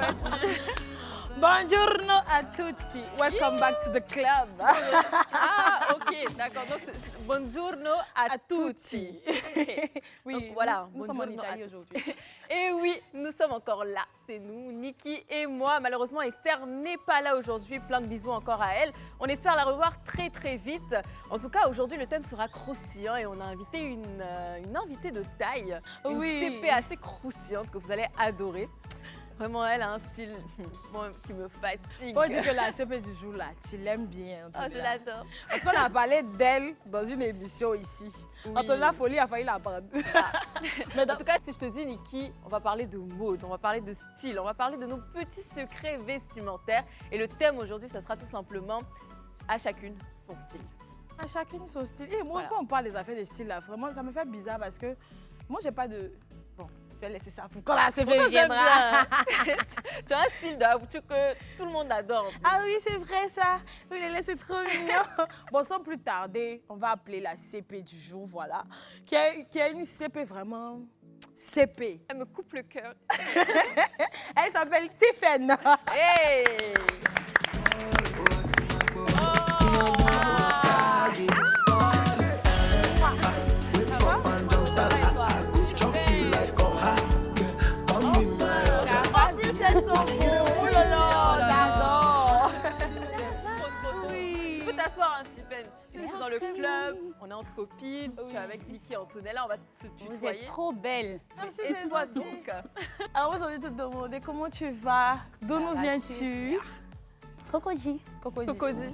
vas-tu? Buongiorno a tutti. Welcome back to the club. Ah, ok, d'accord. Donc, buongiorno a tutti. Okay. Oui, donc, voilà, nous sommes en buongiorno a Italie tutti. aujourd'hui. Et oui, nous sommes encore là. C'est nous, Niki et moi. Malheureusement, Esther n'est pas là aujourd'hui. Plein de bisous encore à elle. On espère la revoir très très vite. En tout cas, aujourd'hui, le thème sera croustillant et on a invité une invitée de taille. Une CP assez croustillante que vous allez adorer. Vraiment, elle a un style qui me fatigue. Faut dire que la CP du jour, là, tu l'aimes bien. Oh, je l'adore. Parce qu'on a parlé d'elle dans une émission ici. Oui. Antonin Folie a failli la prendre. Mais en tout cas, si je te dis, Niki, on va parler de mode, on va parler de style, on va parler de nos petits secrets vestimentaires. Et le thème aujourd'hui, ça sera tout simplement à chacune son style. À chacune son style. Et moi, Voilà. quand on parle des affaires de style, là, vraiment, ça me fait bizarre parce que moi, j'ai pas de... Bon, je vais laisser ça pour quand la CP Pourtant, j'aime viendra. bien. Tu as un style de habitude que tout le monde adore. Ah oui, c'est vrai ça. Oui, c'est trop mignon. Bon, sans plus tarder, on va appeler la CP du jour, voilà. Qui est une CP vraiment CP. Elle me coupe le cœur. Elle s'appelle Tiffen. Hey! En plus, elles sont beaux. Oh là là, j'adore. Tu peux t'asseoir, hein, Tiffen. Tu es dans le club, on est entre copines, tu es avec Niki et Antonella, on va se tutoyer. Vous êtes trop belle. Et toi donc? Alors moi, j'ai envie de te demander comment tu vas, d'où nous viens-tu? Cocoji. Cocody.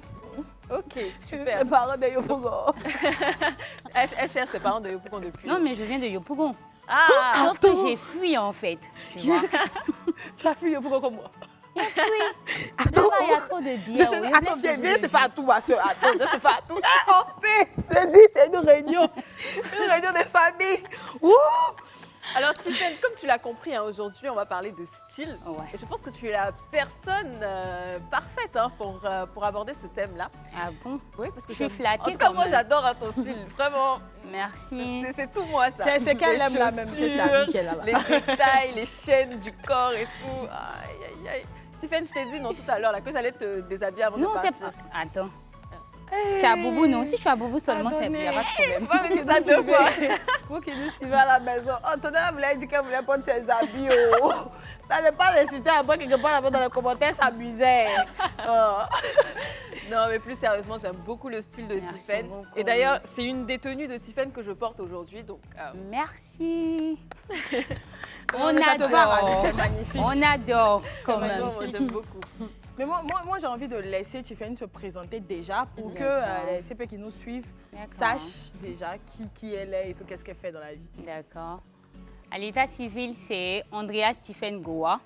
Ok, super. Les parents de Yopougon. Elle cherche ses parents de Yopougon depuis. Non, mais je viens de Yopougon. Ah! Sauf que j'ai fui en fait. Tu vois. Tu as fui Yopougon comme moi. J'ai fui. Attends, Là-bas, il y a trop de bière. Oui, attends, laisse viens que te faire tout, ma soeur. Attends, je te faire tout. On fait, je dis, c'est une réunion de famille. Ouh! Alors Tiffen, comme tu l'as compris, hein, aujourd'hui on va parler de style. Ouais. Et je pense que tu es la personne parfaite hein, pour aborder ce thème-là. Ah bon? Oui, parce que Je suis j'aime- flattée En tout cas, quand moi même. j'adore hein, ton style, vraiment. Merci. C'est tout moi ça. C'est qu'elle Les aime la même que tu as chaussures, dit qu'elle a là. Les détails, les chaînes du corps et tout. Aïe, aïe, aïe. Tiffen, je t'ai dit non tout à l'heure là, que j'allais te déshabiller avant Non, de c'est partir. pas. Attends. Tu as Boubou, non? Si je suis à Boubou seulement, il n'y a pas de problème. Ouais, mais c'est ça deux fois. Vous qui nous suivez à la maison, Antonin voulait dire qu'elle voulait prendre ses habits. Oh. N'allez pas l'insulter après quelque part là-bas dans les commentaires, s'amuser. Non, mais plus sérieusement, j'aime beaucoup le style de Merci Tiffen. beaucoup. Et d'ailleurs, c'est une des tenues de Tiffen que je porte aujourd'hui. Donc, Merci. Non, On mais ça te va, Rani, adore. c'est magnifique. On adore quand même. franchement, moi, j'aime beaucoup. Mais moi j'ai envie de laisser Tiffen se présenter déjà pour que D'accord. les CP qui nous suivent D'accord. sachent déjà qui elle est et tout, qu'est-ce qu'elle fait dans la vie. D'accord. À l'état civil, c'est Andrea Stephen Goa.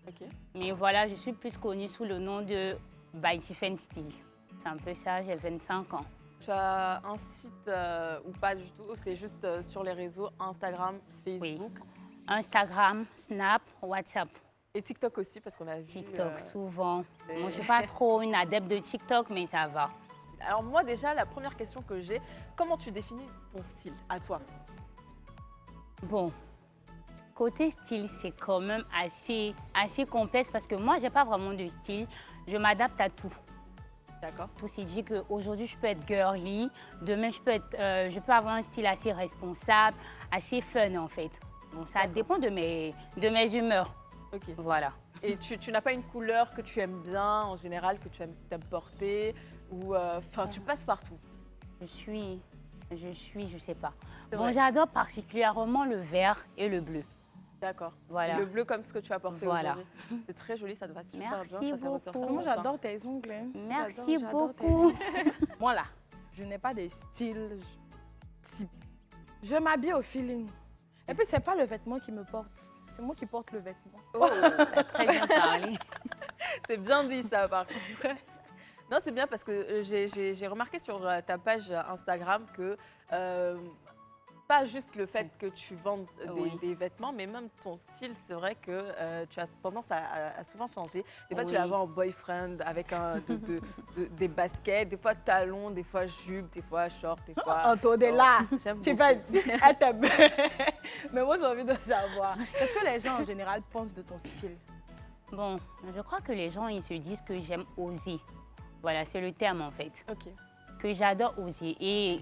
Ok. Mais voilà, je suis plus connue sous le nom de By Stephen Style. C'est un peu ça, j'ai 25 ans. Tu as un site ou pas du tout? C'est juste sur les réseaux Instagram, Facebook Instagram, Snap, WhatsApp, et TikTok aussi parce qu'on a vu. TikTok souvent. mais- Moi, je ne suis pas trop une adepte de TikTok, mais ça va. Alors moi déjà, la première question que j'ai, comment tu définis ton style à toi? Bon, côté style, c'est quand même assez complexe parce que moi, je n'ai pas vraiment de style. Je m'adapte à tout. D'accord. Tout s'est dit qu'aujourd'hui, je peux être girly. Demain, je peux avoir un style assez responsable, assez fun en fait. Bon, ça dépend de mes humeurs. Ok. Voilà. Et tu n'as pas une couleur que tu aimes bien en général, que tu aimes porter ou enfin tu passes partout. Je sais pas. C'est Bon, vrai. j'adore particulièrement le vert et le bleu. D'accord. Voilà. Le bleu comme ce que tu as porté Voilà. aujourd'hui. C'est très joli, ça te va super Merci bien, ça fait ressortir beaucoup. ton Moi teint. j'adore tes ongles. Hein. Merci J'adore tes beaucoup. ongles. Moi là, je n'ai pas de style type. Je m'habille au feeling. Et puis c'est pas le vêtement qui me porte, c'est moi qui porte le vêtement. Oh, T'as très bien parlé. c'est bien dit ça par contre. Non, c'est bien parce que j'ai remarqué sur ta page Instagram que pas juste le fait que tu vendes Oui. des vêtements, mais même ton style, c'est vrai que tu as tendance à souvent changer. Des fois, tu Oui. vas avoir un boyfriend avec des baskets, des fois talons, des fois jupe, des fois short, des fois... Antonella, J'aime tu beaucoup. fais, elle t'aime. Mais moi j'ai envie de savoir, qu'est-ce que les gens en général pensent de ton style? Bon, je crois que les gens, ils se disent que j'aime oser. Voilà, c'est le terme en fait. Ok. Que j'adore oser. Et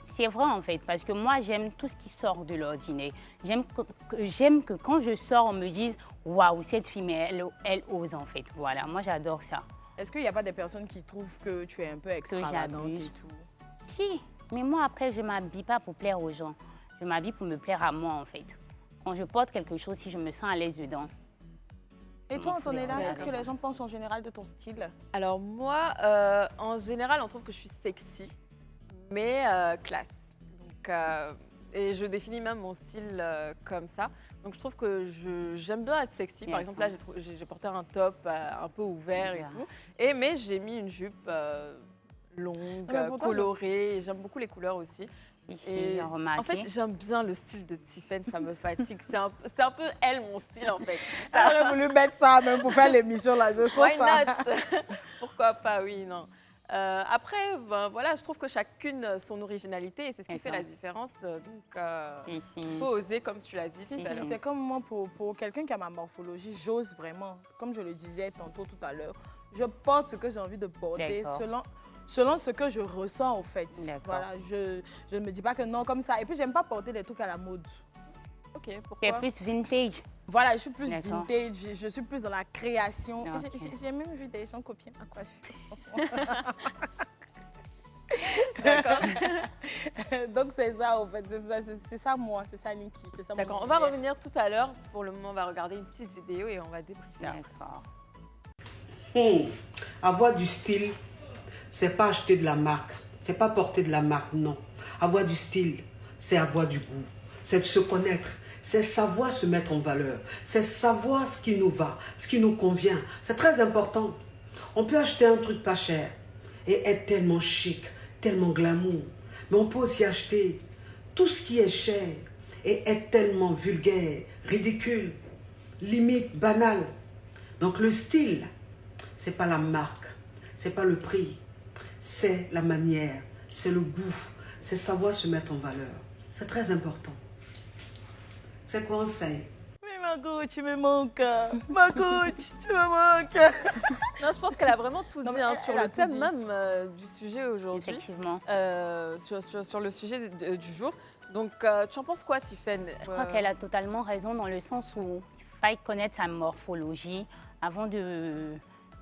c'est vrai en fait, parce que moi, j'aime tout ce qui sort de l'ordinaire. J'aime que quand je sors, on me dise « Waouh, cette fille, mais elle ose en fait. » Voilà, moi, j'adore ça. Est-ce qu'il n'y a pas des personnes qui trouvent que tu es un peu extravagante et j'abuse. tout? Si, mais moi, après, je ne m'habille pas pour plaire aux gens. Je m'habille pour me plaire à moi en fait. Quand je porte quelque chose, si je me sens à l'aise dedans. Et toi, Il faut les Antonella, regarder. qu'est-ce que les gens pensent en général de ton style? Alors moi, en général, on trouve que je suis sexy, mais classe. Donc, et je définis même mon style comme ça. Donc je trouve que j'aime bien être sexy. Par exemple, là, j'ai porté un top un peu ouvert et tout. Mais j'ai mis une jupe longue, mais pourtant, colorée. Et j'aime beaucoup les couleurs aussi. Ici, j'ai remarqué. En fait, j'aime bien le style de Tiffen, ça me fatigue. C'est un peu elle, mon style, en fait. J'aurais voulu mettre ça même pour faire l'émission là, je sens Why ça. not? Pourquoi pas, oui, non. Après, ben, voilà, je trouve que chacune son originalité et c'est ce qui fait la différence. Donc, il faut oser, comme tu l'as dit. Si, c'est comme moi, pour quelqu'un qui a ma morphologie, j'ose vraiment. Comme je le disais tantôt tout à l'heure, je porte ce que j'ai envie de porter selon ce que je ressens, en fait. Voilà, je ne me dis pas que non, comme ça. Et puis, j'aime pas porter des trucs à la mode. Ok, pourquoi? Tu es plus vintage. Voilà, je suis plus vintage, je suis plus dans la création. J'ai même vu des gens copier ma coiffure, franchement. D'accord. Donc, c'est ça, en fait. C'est ça, moi. C'est ça, Niki. C'est ça, mon D'accord, on va univers. revenir tout à l'heure. Pour le moment, on va regarder une petite vidéo et on va débriefer. D'accord. Avoir du style, c'est pas acheter de la marque, c'est pas porter de la marque, non. Avoir du style, c'est avoir du goût, c'est de se connaître, c'est savoir se mettre en valeur, c'est savoir ce qui nous va, ce qui nous convient. C'est très important. On peut acheter un truc pas cher et être tellement chic, tellement glamour. Mais on peut aussi acheter tout ce qui est cher et être tellement vulgaire, ridicule, limite banal. Donc le style, c'est pas la marque, c'est pas le prix, c'est la manière, c'est le goût, c'est savoir se mettre en valeur. C'est très important. C'est conseil. Mais Margot, tu me manques. Margot, tu me manques. Non, je pense qu'elle a vraiment tout Non, dit mais hein, elle sur a le tout thème dit. même du sujet aujourd'hui. Effectivement. Sur le sujet du jour. Donc, tu en penses quoi, Tiffen? Je crois qu'elle a totalement raison dans le sens où il faut connaître sa morphologie avant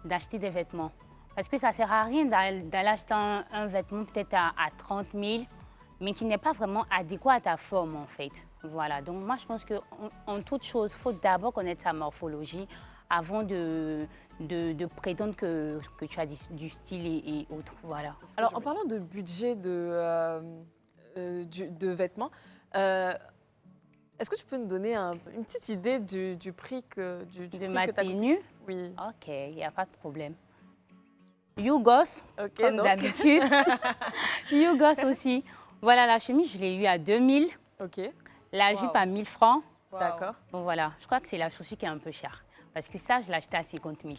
d'acheter des vêtements. Parce que ça ne sert à rien d'aller acheter un vêtement peut-être à 30 000, mais qui n'est pas vraiment adéquat à ta forme en fait. Voilà, donc moi je pense qu'en toute chose, il faut d'abord connaître sa morphologie avant de prétendre que tu as du style et autres. Voilà. Alors, en parlant de budget de vêtements, est-ce que tu peux nous donner une petite idée du prix que de ma tenue? Oui. Ok, il n'y a pas de problème. Yougos, comme d'habitude. Yougos aussi. Voilà, la chemise, je l'ai eue à 2000. Ok. La jupe à 1000 francs. D'accord. Bon, voilà, je crois que c'est la chaussure qui est un peu chère. Parce que ça, je l'ai acheté à 50 000.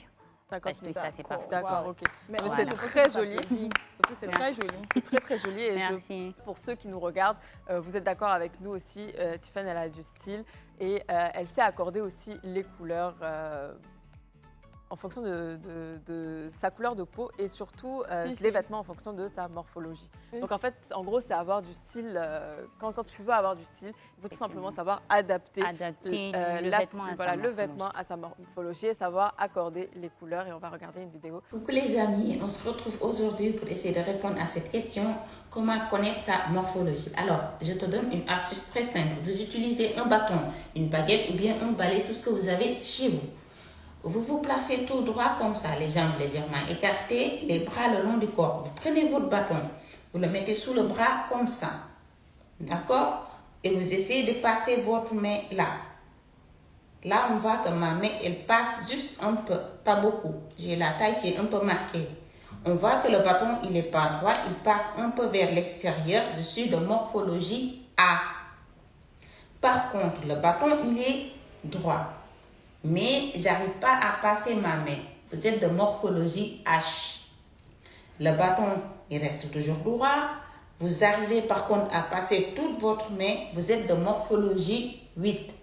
50 Parce que 000. ça, c'est pas fou. D'accord, ok. Mais C'est voilà. très joli. Parce que c'est très joli. C'est très, très joli. Et Merci. pour ceux qui nous regardent, vous êtes d'accord avec nous aussi. Tiffen, elle a du style et elle sait accorder aussi les couleurs en fonction de sa couleur de peau et surtout les vêtements en fonction de sa morphologie. Oui. Donc en fait, en gros, c'est avoir du style. Quand tu veux avoir du style, il faut tout simplement savoir adapter le vêtement à sa morphologie et savoir accorder les couleurs. Et on va regarder une vidéo. Coucou les amis, on se retrouve aujourd'hui pour essayer de répondre à cette question, comment connaître sa morphologie. Alors, je te donne une astuce très simple. Vous utilisez un bâton, une baguette ou bien un balai, tout ce que vous avez chez vous. Vous vous placez tout droit comme ça, les jambes légèrement écartées, les bras le long du corps. Vous prenez votre bâton, vous le mettez sous le bras comme ça, d'accord? Et vous essayez de passer votre main là. Là, on voit que ma main, elle passe juste un peu, pas beaucoup. J'ai la taille qui est un peu marquée. On voit que le bâton, il n'est pas droit, il part un peu vers l'extérieur. Je suis de morphologie A. Par contre, le bâton, il est droit. Mais j'arrive pas à passer ma main. Vous êtes de morphologie H. Le bâton, il reste toujours droit. Vous arrivez par contre à passer toute votre main. Vous êtes de morphologie 8.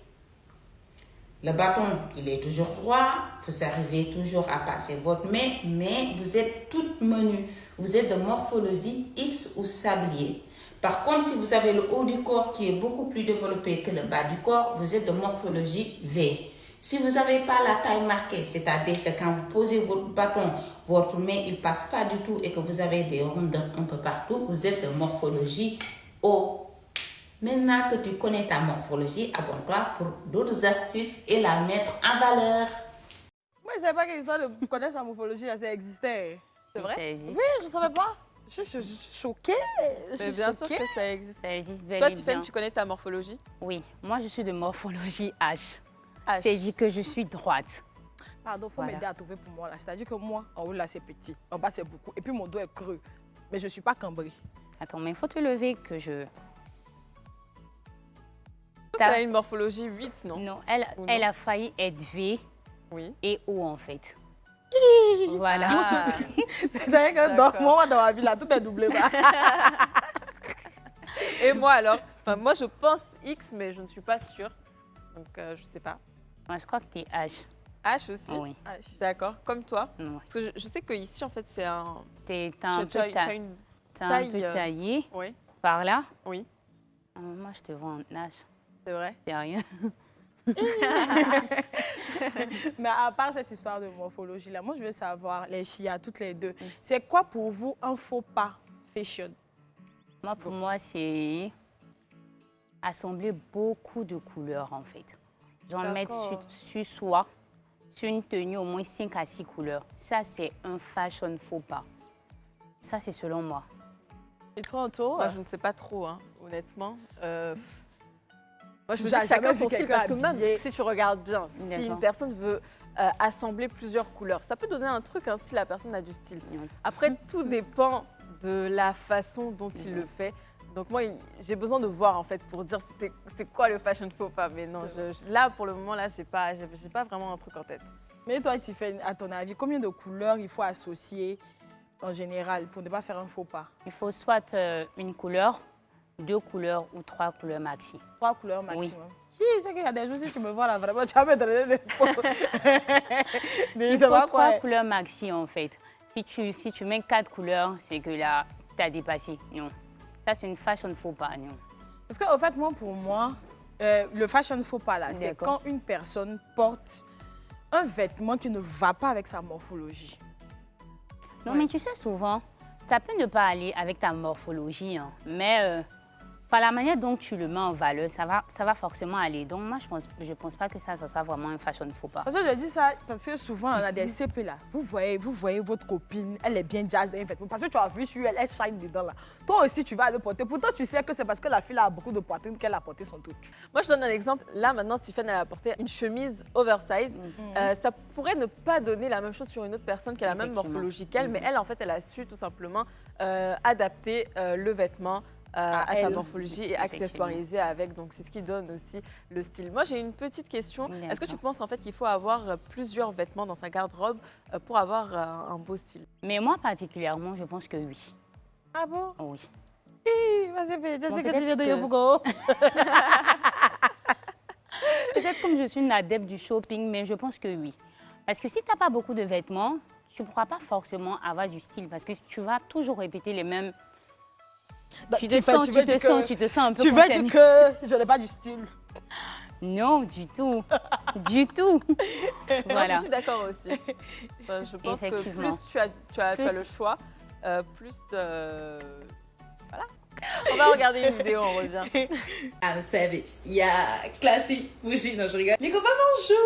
Le bâton, il est toujours droit. Vous arrivez toujours à passer votre main, mais vous êtes toute menue. Vous êtes de morphologie X ou sablier. Par contre, si vous avez le haut du corps qui est beaucoup plus développé que le bas du corps, vous êtes de morphologie V. Si vous n'avez pas la taille marquée, c'est-à-dire que quand vous posez votre bâton, votre main, il ne passe pas du tout et que vous avez des rondeurs un peu partout, vous êtes de morphologie O. Maintenant que tu connais ta morphologie, abonne-toi pour d'autres astuces et la mettre en valeur. Moi, je ne savais pas que l'histoire de connaître sa morphologie, ça existait. C'est vrai? Ça existe. Oui, je ne savais pas. Je suis choquée. Je suis Bien sûr choquée. que ça existe. Ça existe bel Toi, et bien. Tiffany, tu connais ta morphologie? Oui, moi je suis de morphologie H. H. C'est dit que je suis droite. Pardon, il faut Voilà. m'aider à trouver pour moi. C'est-à-dire que moi, en haut, là, c'est petit. En bas, c'est beaucoup. Et puis, mon dos est creux. Mais je ne suis pas cambrée. Attends, mais il faut te lever que je... Elle a une morphologie 8, non? Non, Ou non? elle a failli être V Oui. et O en fait. Voilà. Ah. C'est-à-dire que D'accord. moi, dans ma vie, là, tout est doublé. Et moi alors? Enfin, moi, je pense X, mais je ne suis pas sûre. Donc, je ne sais pas. Moi, je crois que tu es H. H aussi? Oui. H. D'accord. Comme toi? Non. Parce que je sais qu'ici, en fait, c'est un... T'as un peu, Tu as une... t'as un taille, peu taillé Oui, par là. oui, Moi, je te vois en H. c'est vrai. C'est rien. Mais à part cette histoire de morphologie, là, moi, je veux savoir, les filles, à toutes les deux, c'est quoi pour vous un faux pas fashion? Moi, pour moi, c'est assembler beaucoup de couleurs en fait. J'en mettre sur soi, sur une tenue au moins 5 à 6 couleurs. Ça, c'est un fashion faux pas. Ça, c'est selon moi. Et toi, Anto? Moi, je ne sais pas trop, hein, honnêtement. Moi, je Tu me n'as dis chacun jamais son vu style, quelqu'un parce que même habillé. si tu regardes bien, si D'accord. une personne veut assembler plusieurs couleurs, ça peut donner un truc hein, si la personne a du style. Oui. Après, tout dépend de la façon dont il le fait. Donc moi, j'ai besoin de voir en fait pour dire c'est quoi le fashion faux pas. Mais non, là pour le moment là, j'ai pas vraiment un truc en tête. Mais toi, Tiffany, à ton avis, combien de couleurs il faut associer en général pour ne pas faire un faux pas? Il faut soit une couleur, 2 couleurs ou 3 couleurs maxi. 3 couleurs maximum. Oui. C'est qu'il y a des jours, si tu me vois là, vraiment, tu vas me donner des faux. Il faut 3 couleurs maxi en fait. Si tu mets 4 couleurs, c'est que là, tu as dépassé. Non. Ça, c'est une fashion faux pas. Non. Parce qu'en fait, pour moi, le fashion faux pas là, c'est D'accord. quand une personne porte un vêtement qui ne va pas avec sa morphologie. Non, mais tu sais, souvent, ça peut ne pas aller avec ta morphologie, hein, mais par la manière dont tu le mets en valeur, ça va forcément aller. Donc, moi, je pense pas que ça soit vraiment un fashion faux pas. Parce que je dis ça, parce que souvent, on a des CP là. Vous voyez votre copine, elle est bien jazz d'un vêtement. Parce que tu as vu sur elle, elle shine dedans là. Toi aussi, tu vas le porter. Pourtant, tu sais que c'est parce que la fille a beaucoup de poitrine qu'elle a porté son truc. Moi, je donne un exemple. Là, maintenant, Tiffany, elle a porté une chemise oversize. Ça pourrait ne pas donner la même chose sur une autre personne qui a la même Effectivement. morphologie qu'elle, mais elle, en fait, elle a su tout simplement adapter le vêtement à sa elle. morphologie et accessoiriser avec. Donc, c'est ce qui donne aussi le style. Moi, j'ai une petite question. Est-ce que tu penses, en fait, qu'il faut avoir plusieurs vêtements dans sa garde-robe pour avoir un beau style? Mais moi, particulièrement, je pense que oui. Ah bon? Oui. Vas-y, je Bon, sais que tu viens de peut-être Yopougon. Peut-être comme je suis une adepte du shopping, mais je pense que oui. Parce que si tu n'as pas beaucoup de vêtements, tu ne pourras pas forcément avoir du style parce que tu vas toujours répéter les mêmes... Tu te sens un peu Tu veux concernée. dire que je n'ai pas du style? Non, du tout. Du tout. Moi, je Voilà. suis d'accord aussi. Je pense que Effectivement. plus tu as le choix, plus... Voilà. On va regarder une vidéo, on revient. I'm savage. Yeah, classique, bougie. Non, je rigole. Les copains, bonjour.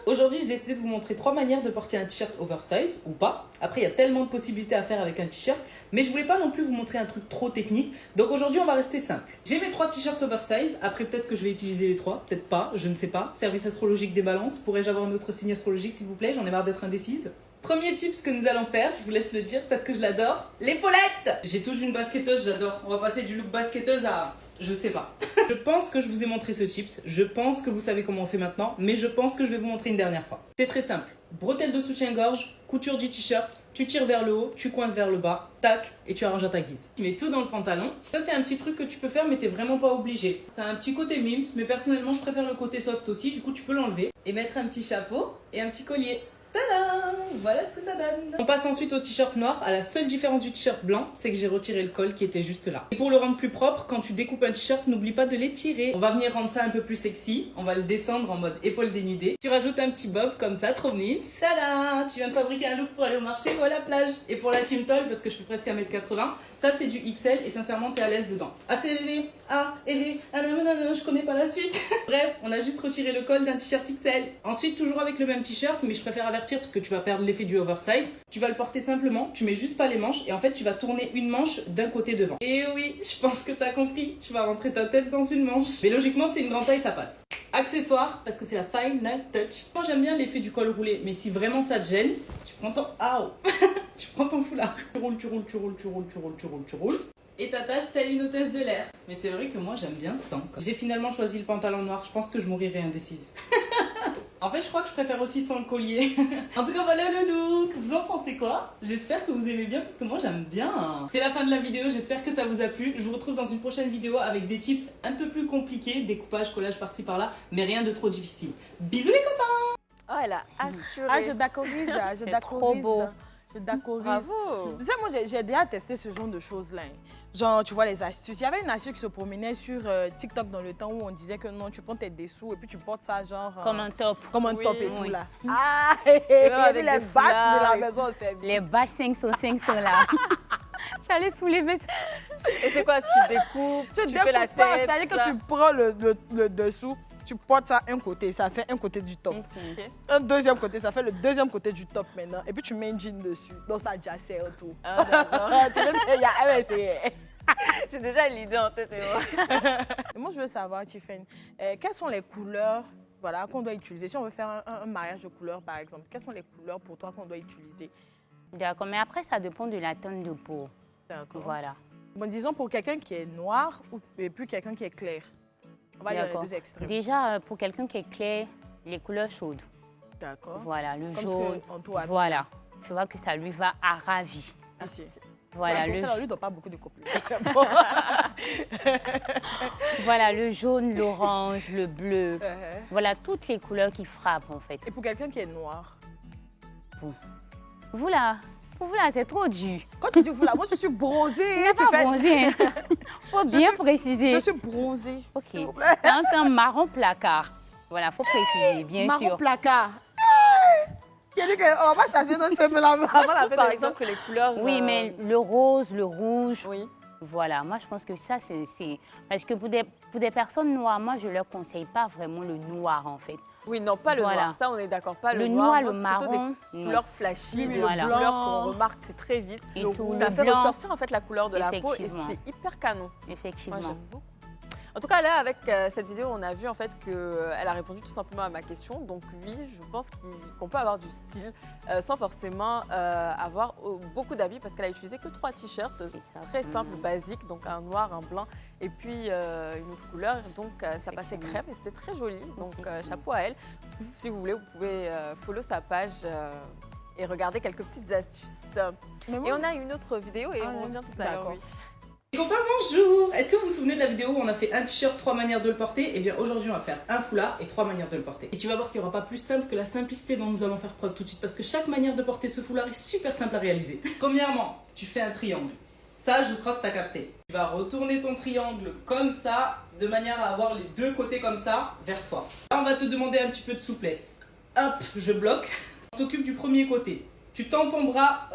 Aujourd'hui, j'ai décidé de vous montrer 3 manières de porter un t-shirt oversize ou pas. Après, il y a tellement de possibilités à faire avec un t-shirt, mais je voulais pas non plus vous montrer un truc trop technique. Donc aujourd'hui, on va rester simple. J'ai mes 3 t-shirts oversize. Après, peut-être que je vais utiliser les 3, peut-être pas, je ne sais pas. Service astrologique des balances. Pourrais-je avoir un autre signe astrologique, s'il vous plaît? J'en ai marre d'être indécise. Premier tips que nous allons faire, je vous laisse le dire parce que je l'adore, l'épaulette. J'ai toute une basketteuse, j'adore. On va passer du look basketteuse à... je sais pas. Je pense que je vous ai montré ce tips, je pense que vous savez comment on fait maintenant, mais je pense que je vais vous montrer une dernière fois. C'est très simple. Bretelle de soutien-gorge, couture du t-shirt, tu tires vers le haut, tu coinces vers le bas, tac, et tu arranges à ta guise. Tu mets tout dans le pantalon. Ça, c'est un petit truc que tu peux faire, mais t'es vraiment pas obligé. C'est un petit côté mims, mais personnellement, je préfère le côté soft aussi. Du coup, tu peux l'enlever et mettre un petit chapeau et un petit collier. Tada! Voilà ce que ça donne. On passe ensuite au t-shirt noir. À la seule différence du t-shirt blanc, c'est que j'ai retiré le col qui était juste là. Et pour le rendre plus propre, quand tu découpes un t-shirt, n'oublie pas de l'étirer. On va venir rendre ça un peu plus sexy. On va le descendre en mode épaule dénudée. Tu rajoutes un petit bob comme ça, trop mignon. Tada! Tu viens de fabriquer un look pour aller au marché ou à la plage. Et pour la team tall, parce que je fais presque 1m80, ça c'est du XL et sincèrement t'es à l'aise dedans. Accéléré, je connais pas la suite. Bref, on a juste retiré le col d'un t-shirt XL. Ensuite, toujours avec le même t-shirt, mais je préfère avertir parce que tu vas perdre l'effet du oversize. Tu vas le porter simplement, tu mets juste pas les manches et en fait tu vas tourner une manche d'un côté devant. Et oui, je pense que t'as compris, tu vas rentrer ta tête dans une manche. Mais logiquement c'est une grande taille, ça passe. Accessoires, parce que c'est la final touch. Moi j'aime bien l'effet du col roulé, mais si vraiment ça te gêne, tu prends ton... tu prends ton foulard. Tu roules. Et t'attaches telle une hôtesse de l'air. Mais c'est vrai que moi j'aime bien sans. J'ai finalement choisi le pantalon noir, je pense que je mourirai indécise. En fait, je crois que je préfère aussi sans le collier. En tout cas, voilà le look. Vous en pensez quoi? J'espère que vous aimez bien parce que moi, j'aime bien. C'est la fin de la vidéo. J'espère que ça vous a plu. Je vous retrouve dans une prochaine vidéo avec des tips un peu plus compliqués. Découpage, collage par-ci par-là. Mais rien de trop difficile. Bisous les copains! Oh, elle a assuré. Ah, je d'accordise. C'est trop beau. Je d'accordise. Bravo. Tu sais, moi, j'ai déjà testé ce genre de choses-là. Genre, tu vois, les astuces. Il y avait une astuce qui se promenait sur TikTok dans le temps où on disait que non, tu prends tes dessous et puis tu portes ça genre... Comme un top. Comme un top et tout, Oui. là. Ah, et avec les des vaches de la flags. maison, c'est bien. Les bâches 500 là. J'allais soulever. Et c'est quoi? Tu découpes, tu fais la découpes pas, tête. c'est-à-dire que ça. tu prends le dessous, tu portes ça un côté, ça fait un côté du top. Ici. Un deuxième côté, ça fait le deuxième côté du top maintenant. Et puis tu mets une jean dessus. Donc ça déjà sert tout. Ah, d'accord. Tu veux dire, ouais, c'est... J'ai déjà l'idée en tête. Et moi. Et moi, je veux savoir, Tiffany, quelles sont les couleurs voilà, qu'on doit utiliser? Si on veut faire un mariage de couleurs, par exemple, quelles sont les couleurs pour toi qu'on doit utiliser? D'accord, mais après, ça dépend de la tonne de peau. D'accord. Voilà. Bon, disons pour quelqu'un qui est noir et puis quelqu'un qui est clair. On va aller dans les D'accord. deux extrêmes. Déjà, pour quelqu'un qui est clair, les couleurs chaudes. D'accord. Voilà, le Comme jaune. ce qu'Anto a mis. Voilà. Tu vois que ça lui va à ravi. Ici. Voilà, Ouais, le, pour ça, on lui donne pas beaucoup de compliments. C'est bon. voilà, le jaune, l'orange, le bleu. Uh-huh. Voilà, toutes les couleurs qui frappent, en fait. Et pour quelqu'un qui est noir? Vous là, pour vous là, c'est trop dur. Quand tu dis vous là, moi je suis bronzée. C'est pas bronzé, hein. Faut bien préciser. Je suis bronzée. Ok. s'il vous plaît. C'est un teint marron placard. Voilà, faut préciser, bien Marron sûr. placard. Il a dit qu'on va chasser notre semaine avant Moi, je la trouve, fête par des exemple, que les couleurs... Oui, mais le rose, le rouge, Oui. voilà. Moi, je pense que ça, c'est... Parce que pour des personnes noires, moi, je leur conseille pas vraiment le noir, en fait. Oui, non, pas le Voilà. noir. Ça, on est d'accord. Pas le, Le noir, noir, le moi, plutôt marron, des non. couleurs flashy, Oui, le voilà. blanc Blanc. qu'on remarque très vite. Et Donc, tout, ça le fait blanc. ressortir en fait la couleur de la peau et Effectivement. c'est hyper canon. Effectivement. Moi, j'aime beaucoup. En tout cas, là, avec cette vidéo, on a vu en fait qu'elle a répondu tout simplement à ma question. Donc oui, je pense qu'on peut avoir du style sans forcément avoir beaucoup d'habits parce qu'elle a utilisé que 3 t-shirts ça. très simples, basiques. Donc un noir, un blanc et puis une autre couleur. Donc ça passait crème et c'était très joli. Donc chapeau à elle. Si vous voulez, vous pouvez follow sa page et regarder quelques petites astuces. Mais Et moi, on a une autre vidéo et Ah, on revient tout à l'heure. d'accord. Oui. Les copains, bonjour! Est-ce que vous vous souvenez de la vidéo où on a fait un t-shirt, 3 manières de le porter? Eh bien aujourd'hui on va faire un foulard et 3 manières de le porter. Et tu vas voir qu'il n'y aura pas plus simple que la simplicité dont nous allons faire preuve tout de suite parce que chaque manière de porter ce foulard est super simple à réaliser. Premièrement, tu fais un triangle. Ça, je crois que tu as capté. Tu vas retourner ton triangle comme ça, de manière à avoir les deux côtés comme ça vers toi. Là, on va te demander un petit peu de souplesse. Hop, je bloque. On s'occupe du premier côté. Tu tends ton bras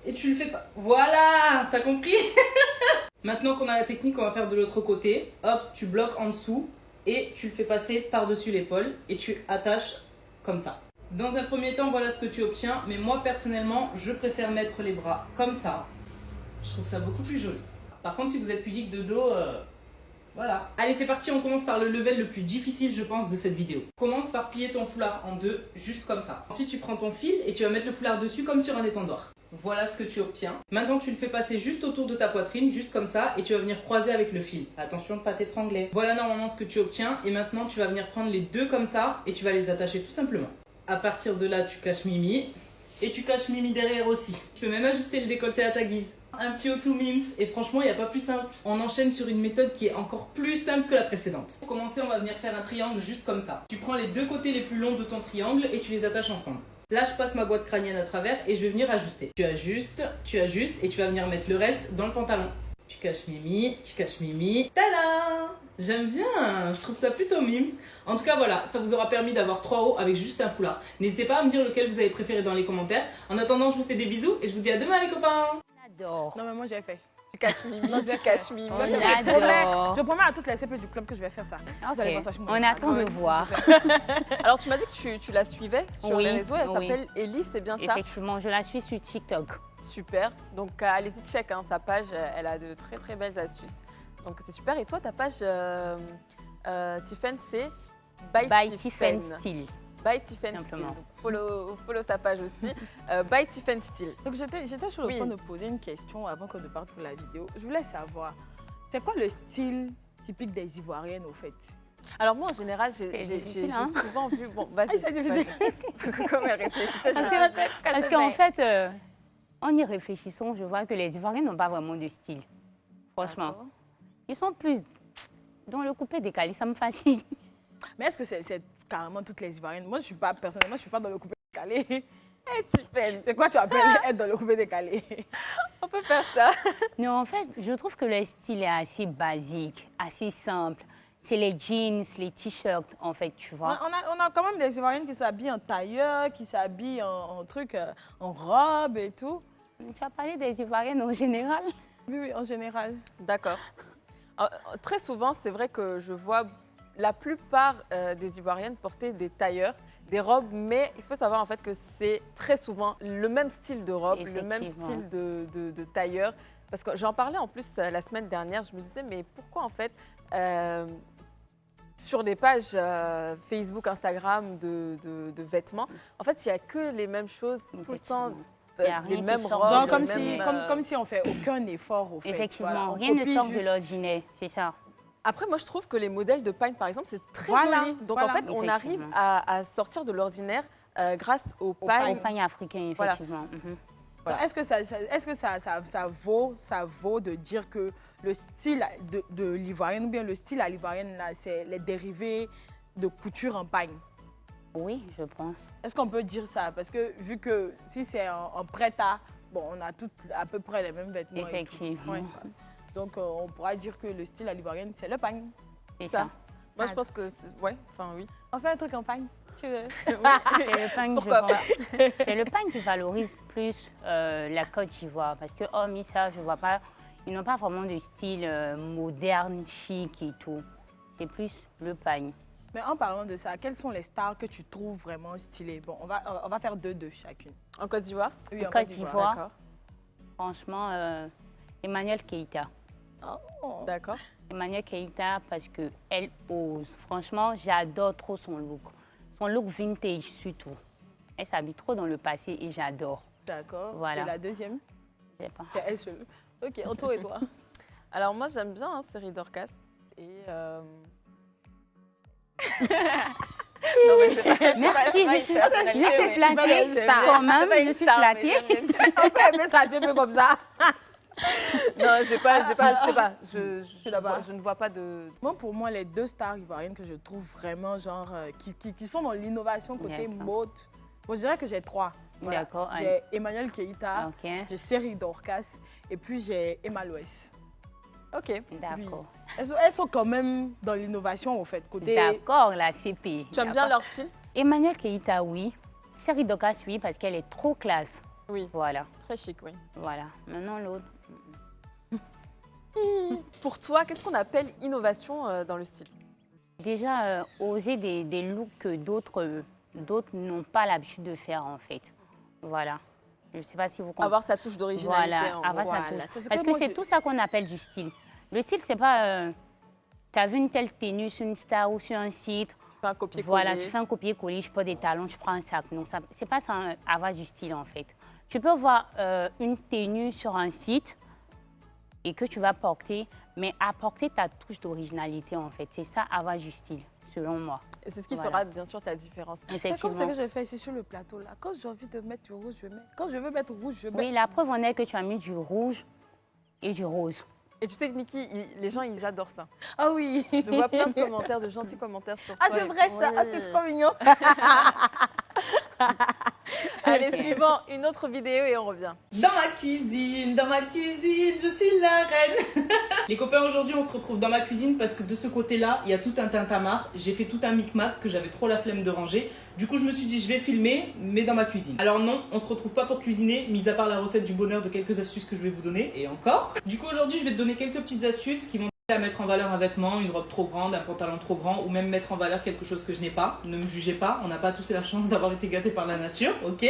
et tu le fais pas. Voilà, t'as compris? Maintenant qu'on a la technique, on va faire de l'autre côté. Hop, tu bloques en dessous et tu le fais passer par-dessus l'épaule et tu attaches comme ça. Dans un premier temps, voilà ce que tu obtiens. Mais moi, personnellement, je préfère mettre les bras comme ça. Je trouve ça beaucoup plus joli. Par contre, si vous êtes pudique de dos, Voilà. Allez, c'est parti, on commence par le level le plus difficile, je pense, de cette vidéo. Commence par plier ton foulard en deux, juste comme ça. Ensuite, tu prends ton fil et tu vas mettre le foulard dessus comme sur un étendoir. Voilà ce que tu obtiens. Maintenant, tu le fais passer juste autour de ta poitrine, juste comme ça, et tu vas venir croiser avec le fil. Attention de ne pas t'étrangler. Voilà normalement ce que tu obtiens, et maintenant, tu vas venir prendre les deux comme ça, et tu vas les attacher tout simplement. À partir de là, tu caches Mimi, et tu caches Mimi derrière aussi. Tu peux même ajuster le décolleté à ta guise. Un petit auto mims, et franchement, il n'y a pas plus simple. On enchaîne sur une méthode qui est encore plus simple que la précédente. Pour commencer, on va venir faire un triangle juste comme ça. Tu prends les deux côtés les plus longs de ton triangle, et tu les attaches ensemble. Là, je passe ma boîte crânienne à travers et je vais venir ajuster. Tu ajustes, et tu vas venir mettre le reste dans le pantalon. Tu caches Mimi, tada! J'aime bien, je trouve ça plutôt mims. En tout cas, voilà, ça vous aura permis d'avoir 3 hauts avec juste un foulard. N'hésitez pas à me dire lequel vous avez préféré dans les commentaires. En attendant, je vous fais des bisous et je vous dis à demain les copains! J'adore. Non, mais moi, j'ai fait. Tu caches Mimi, Non, tu caches Mimi. Je promets à toutes les CP du club que je vais faire ça. Vous allez voir ça sur mon On Instagram. attend de voir. Alors, tu m'as dit que tu la suivais sur Oui, les réseaux. Elle oui. s'appelle Ellie, c'est bien ça? Effectivement, je la suis sur TikTok. Super. Donc, allez-y, check hein, sa page. Elle a de très, très belles astuces. Donc, c'est super. Et toi, ta page Tiffen, c'est By Tiffen Style. By Tiffen Style. Simplement. Donc, follow sa page aussi. By Tiffen Style. Donc, j'étais sur le point de poser une question avant qu'on ne parte pour la vidéo. Je voulais savoir, c'est quoi le style typique des Ivoiriennes, au fait? Alors, moi, en général, j'ai difficile, hein. souvent vu... Bon, vas-y. c'est difficile. Comme elle réfléchissait, je me suis dit... Parce qu'en fait, en y réfléchissant, je vois que les Ivoiriens n'ont pas vraiment de style. Franchement. D'accord. Ils sont plus dans le coupé décalé, ça me fatigue. Mais est-ce que c'est carrément toutes les Ivoiriennes? Moi, personnellement, je ne suis pas dans le coupé décalé. Tiffen, C'est quoi tu appelles être dans le coupé décalé? on peut faire ça. Non, en fait, je trouve que le style est assez basique, assez simple. C'est les jeans, les t-shirts, en fait, tu vois. On a quand même des Ivoiriennes qui s'habillent en tailleur, qui s'habillent en robe et tout. Tu as parlé des Ivoiriennes en général? Oui, en général. D'accord. Très souvent, c'est vrai que je vois la plupart des Ivoiriennes porter des tailleurs, des robes, mais il faut savoir en fait que c'est très souvent le même style de robe, le même style de tailleur. Parce que j'en parlais en plus la semaine dernière, je me disais, mais pourquoi en fait, sur des pages Facebook, Instagram de vêtements, en fait, il n'y a que les mêmes choses tout le temps. Les mêmes robes. Genre comme si on fait aucun effort au fait. Effectivement, voilà, rien ne sort juste de l'ordinaire, c'est ça. Après, moi, je trouve que les modèles de pagne, par exemple, c'est très Voilà, joli. Donc, voilà. en fait, on arrive à sortir de l'ordinaire grâce aux pagnes. Au pagne africain, effectivement. Voilà. Mhm. Voilà. Est-ce que ça vaut de dire que le style de l'ivoirienne ou bien le style à l'ivoirienne, c'est les dérivés de couture en pagne? Oui, je pense. Est-ce qu'on peut dire ça? Parce que vu que si c'est en prêt-à, bon, on a toutes à peu près les mêmes vêtements. Effectivement. Ouais. Donc, on pourra dire que le style à l'ivoirienne, c'est le pagne. C'est ça. Moi, je pense que... Ouais, enfin, oui. On fait un truc en pagne, tu veux? C'est le pagne, Pourquoi pas? C'est le pagne qui valorise plus la Côte d'Ivoire. Parce que, hormis ça, je vois pas... Ils n'ont pas vraiment de style moderne, chic et tout. C'est plus le pagne. Mais en parlant de ça, quelles sont les stars que tu trouves vraiment stylées? Bon, on va faire deux chacune. En Côte d'Ivoire? Oui, En Côte d'Ivoire, D'accord. franchement, Emmanuel Keïta. Oh. D'accord. Emmanuel Keïta parce qu'elle ose. Franchement, j'adore trop son look. Son look vintage surtout. Elle s'habille trop dans le passé et j'adore. D'accord. Voilà. Et la deuxième? Je sais pas. C'est elle seule. Ok, Anto et toi? Alors, moi, j'aime bien hein, Série Dorcas. Et... Merci, je suis flattée. Quand même, je suis flattée. On peut aimer ça, c'est peu comme ça. Non, je sais pas. Je ne vois pas de... Moi, pour moi, les deux stars ivoiriennes que je trouve vraiment, genre, qui sont dans l'innovation côté mode, bon, je dirais que j'ai trois. Voilà. D'accord. J'ai Emmanuel Keïta, Ok. j'ai Série Dorcas et puis j'ai Emma Loès. Ok. D'accord. Elles sont quand même dans l'innovation, au fait, côté... D'accord, la CP. Tu aimes bien leur style? Emmanuel Keïta, oui. Série Docas, oui, parce qu'elle est trop classe. Oui. Voilà. Très chic, oui. Voilà. Maintenant, l'autre. Pour toi, qu'est-ce qu'on appelle innovation dans le style? Déjà, oser des looks que d'autres n'ont pas l'habitude de faire, en fait. Voilà. Je ne sais pas si vous comprenez. Avoir sa touche d'originalité. Voilà, avoir sa touche. C'est ce Parce que que moi, c'est tout ça qu'on appelle du style. Le style, c'est pas... tu as vu une telle tenue sur une star ou sur un site. Tu fais un copier-coller. Voilà, tu fais un copier-coller, je porte des talons, je prends un sac. Non, ce n'est pas ça, avoir du style en fait. Tu peux voir une tenue sur un site et que tu vas porter, mais apporter ta touche d'originalité en fait. C'est ça, avoir du style, selon moi. Et c'est ce qui fera bien sûr ta différence. Effectivement. C'est comme ça que je fais ici sur le plateau là. Quand j'ai envie de mettre du rouge, je mets. Quand je veux mettre rouge, je mets. Oui, la preuve en est que tu as mis du rouge et du rose. Et tu sais que Niki, les gens, ils adorent ça. Ah oui. Je vois plein de commentaires, de gentils commentaires sur toi. Ah, c'est vrai ça. Ah, c'est trop mignon. Allez, suivant, une autre vidéo et on revient. Dans ma cuisine, je suis la reine. Les copains, aujourd'hui, on se retrouve dans ma cuisine parce que de ce côté-là, il y a tout un tintamarre. J'ai fait tout un micmac que j'avais trop la flemme de ranger. Du coup, je me suis dit, je vais filmer, mais dans ma cuisine. Alors non, on se retrouve pas pour cuisiner, mis à part la recette du bonheur de quelques astuces que je vais vous donner, et encore. Du coup, aujourd'hui, je vais te donner quelques petites astuces qui vont à mettre en valeur un vêtement, une robe trop grande, un pantalon trop grand, ou même mettre en valeur quelque chose que je n'ai pas. Ne me jugez pas, on n'a pas tous la chance d'avoir été gâtés par la nature, ok?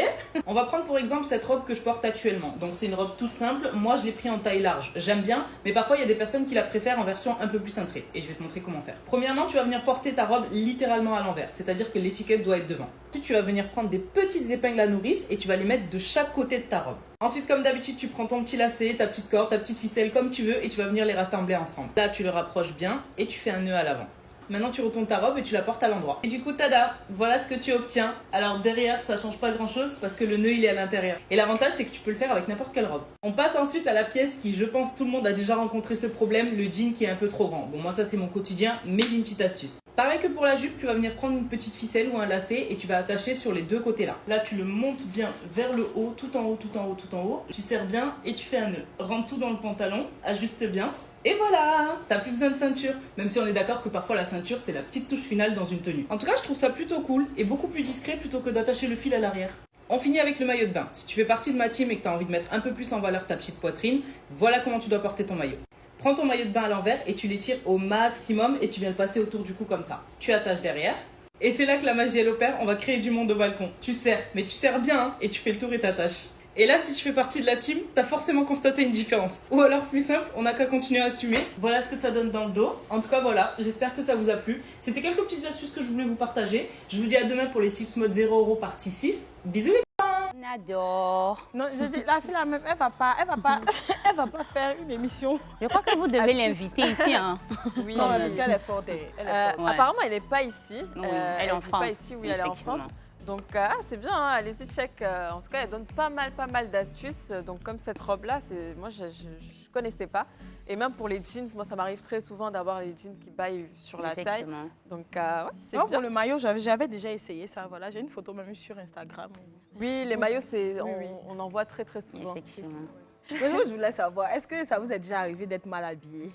On va prendre pour exemple cette robe que je porte actuellement. Donc c'est une robe toute simple, moi je l'ai pris en taille large. J'aime bien, mais parfois il y a des personnes qui la préfèrent en version un peu plus cintrée. Et je vais te montrer comment faire. Premièrement, tu vas venir porter ta robe littéralement à l'envers, c'est-à-dire que l'étiquette doit être devant. Ensuite, tu vas venir prendre des petites épingles à nourrice et tu vas les mettre de chaque côté de ta robe. Ensuite, comme d'habitude, tu prends ton petit lacet, ta petite corde, ta petite ficelle, comme tu veux, et tu vas venir les rassembler ensemble. Là, tu le rapproches bien et tu fais un nœud à l'avant. Maintenant, tu retournes ta robe et tu la portes à l'endroit. Et du coup, tada, voilà ce que tu obtiens. Alors derrière, ça change pas grand-chose parce que le nœud, il est à l'intérieur. Et l'avantage, c'est que tu peux le faire avec n'importe quelle robe. On passe ensuite à la pièce qui, je pense, tout le monde a déjà rencontré ce problème, le jean qui est un peu trop grand. Bon, moi, ça, c'est mon quotidien, mais j'ai une petite astuce. Pareil que pour la jupe, tu vas venir prendre une petite ficelle ou un lacet et tu vas attacher sur les deux côtés là. Là, tu le montes bien vers le haut, tout en haut, tout en haut, tout en haut. Tu serres bien et tu fais un nœud. Rentre tout dans le pantalon, ajuste bien. Et voilà, t'as plus besoin de ceinture. Même si on est d'accord que parfois la ceinture, c'est la petite touche finale dans une tenue. En tout cas, je trouve ça plutôt cool et beaucoup plus discret plutôt que d'attacher le fil à l'arrière. On finit avec le maillot de bain. Si tu fais partie de ma team et que tu as envie de mettre un peu plus en valeur ta petite poitrine, voilà comment tu dois porter ton maillot. Prends ton maillot de bain à l'envers et tu l'étires au maximum et tu viens le passer autour du cou comme ça. Tu attaches derrière. Et c'est là que la magie elle opère, on va créer du monde au balcon. Tu serres, mais tu serres bien hein, et tu fais le tour et t'attaches. Et là, si tu fais partie de la team, t'as forcément constaté une différence. Ou alors, plus simple, on n'a qu'à continuer à assumer. Voilà ce que ça donne dans le dos. En tout cas, voilà, j'espère que ça vous a plu. C'était quelques petites astuces que je voulais vous partager. Je vous dis à demain pour les tips mode 0 € partie 6. Bisous les copains. On adore. Non, je dis, la fille la même, elle va pas faire une émission. Je crois que vous devez l'inviter ici. Hein. Oui, Non, parce qu'elle est forte. Elle est forte. Ouais. Apparemment, elle n'est pas ici. Oui, elle est en vit France. Pas ici, oui, elle est en France. Effectivement. Donc, c'est bien, hein, allez-y, check. En tout cas, elle donne pas mal d'astuces. Donc, comme cette robe-là, moi, je ne connaissais pas. Et même pour les jeans, moi, ça m'arrive très souvent d'avoir les jeans qui baillent sur la taille. Donc, ouais, c'est bien. Pour le maillot, j'avais déjà essayé ça. Voilà, j'ai une photo même sur Instagram. Oui, les maillots, Oui. on en voit très souvent. Effectivement. Mais moi, je voulais savoir, est-ce que ça vous est déjà arrivé d'être mal habillé?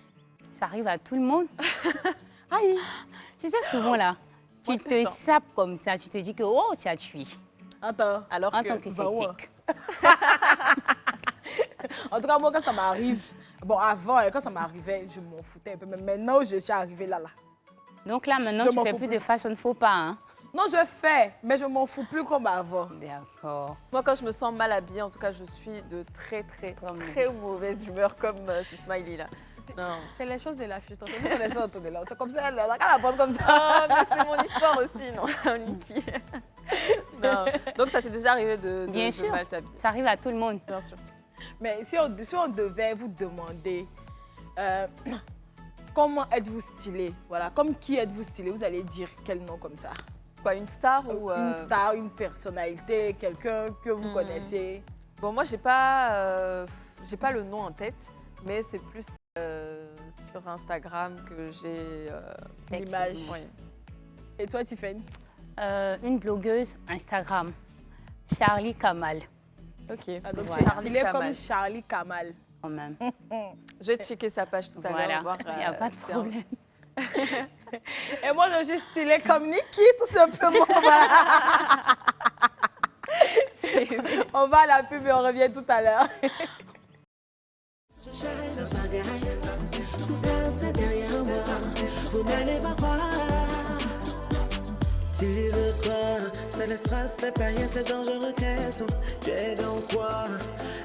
Ça arrive à tout le monde. Aïe! Tu sais, souvent là, tu te sapes comme ça, tu te dis que oh, tu as tué. Attends. Alors En tant que c'est ouais. sec. En tout cas, moi, quand ça m'arrive, bon, avant, quand ça m'arrivait, je m'en foutais un peu. Mais maintenant, je suis arrivée là. Donc là, maintenant, Je tu m'en fais fous plus plus. de fashion faux pas. Hein? Non, je fais, mais je m'en fous plus comme avant. D'accord. Moi, quand je me sens mal habillée, en tout cas, je suis de très mauvaise humeur, comme ce smiley là. Non. C'est les choses de la frustration. Nous connaissons autour de là. C'est comme ça, elle a qu'à la prendre comme ça. Ah, mais c'est mon histoire aussi, non, Niki. Non. Donc, ça t'est déjà arrivé de Bien sûr. mal t'habiller? Ça arrive à tout le monde. Bien sûr. Mais si on devait vous demander comment êtes-vous stylé, voilà, comme qui êtes-vous stylé, vous allez dire quel nom comme ça? Quoi, une star ou Une star, une personnalité, quelqu'un que vous connaissez? Bon, moi, j'ai pas le nom en tête, mais c'est plus sur Instagram que j'ai l'image. Oui. Et toi, Tiffany? Une blogueuse Instagram, Charlie Kamal, Ok. Ah, donc Voilà. tu es stylé Charlie comme Kamal. Charlie Kamal. quand même. Je vais checker sa page tout à l'heure. Voilà, voir, il n'y a pas de c'est un- problème. Et moi, je suis stylée comme Niki, tout simplement. Voilà. On va à la pub et on revient tout à l'heure. Je cherche le pagaille, tout ça c'est derrière moi, vous n'allez pas croire. Tu veux quoi? C'est le stress, les paillettes, les dangereux caissons. Tu es dans quoi?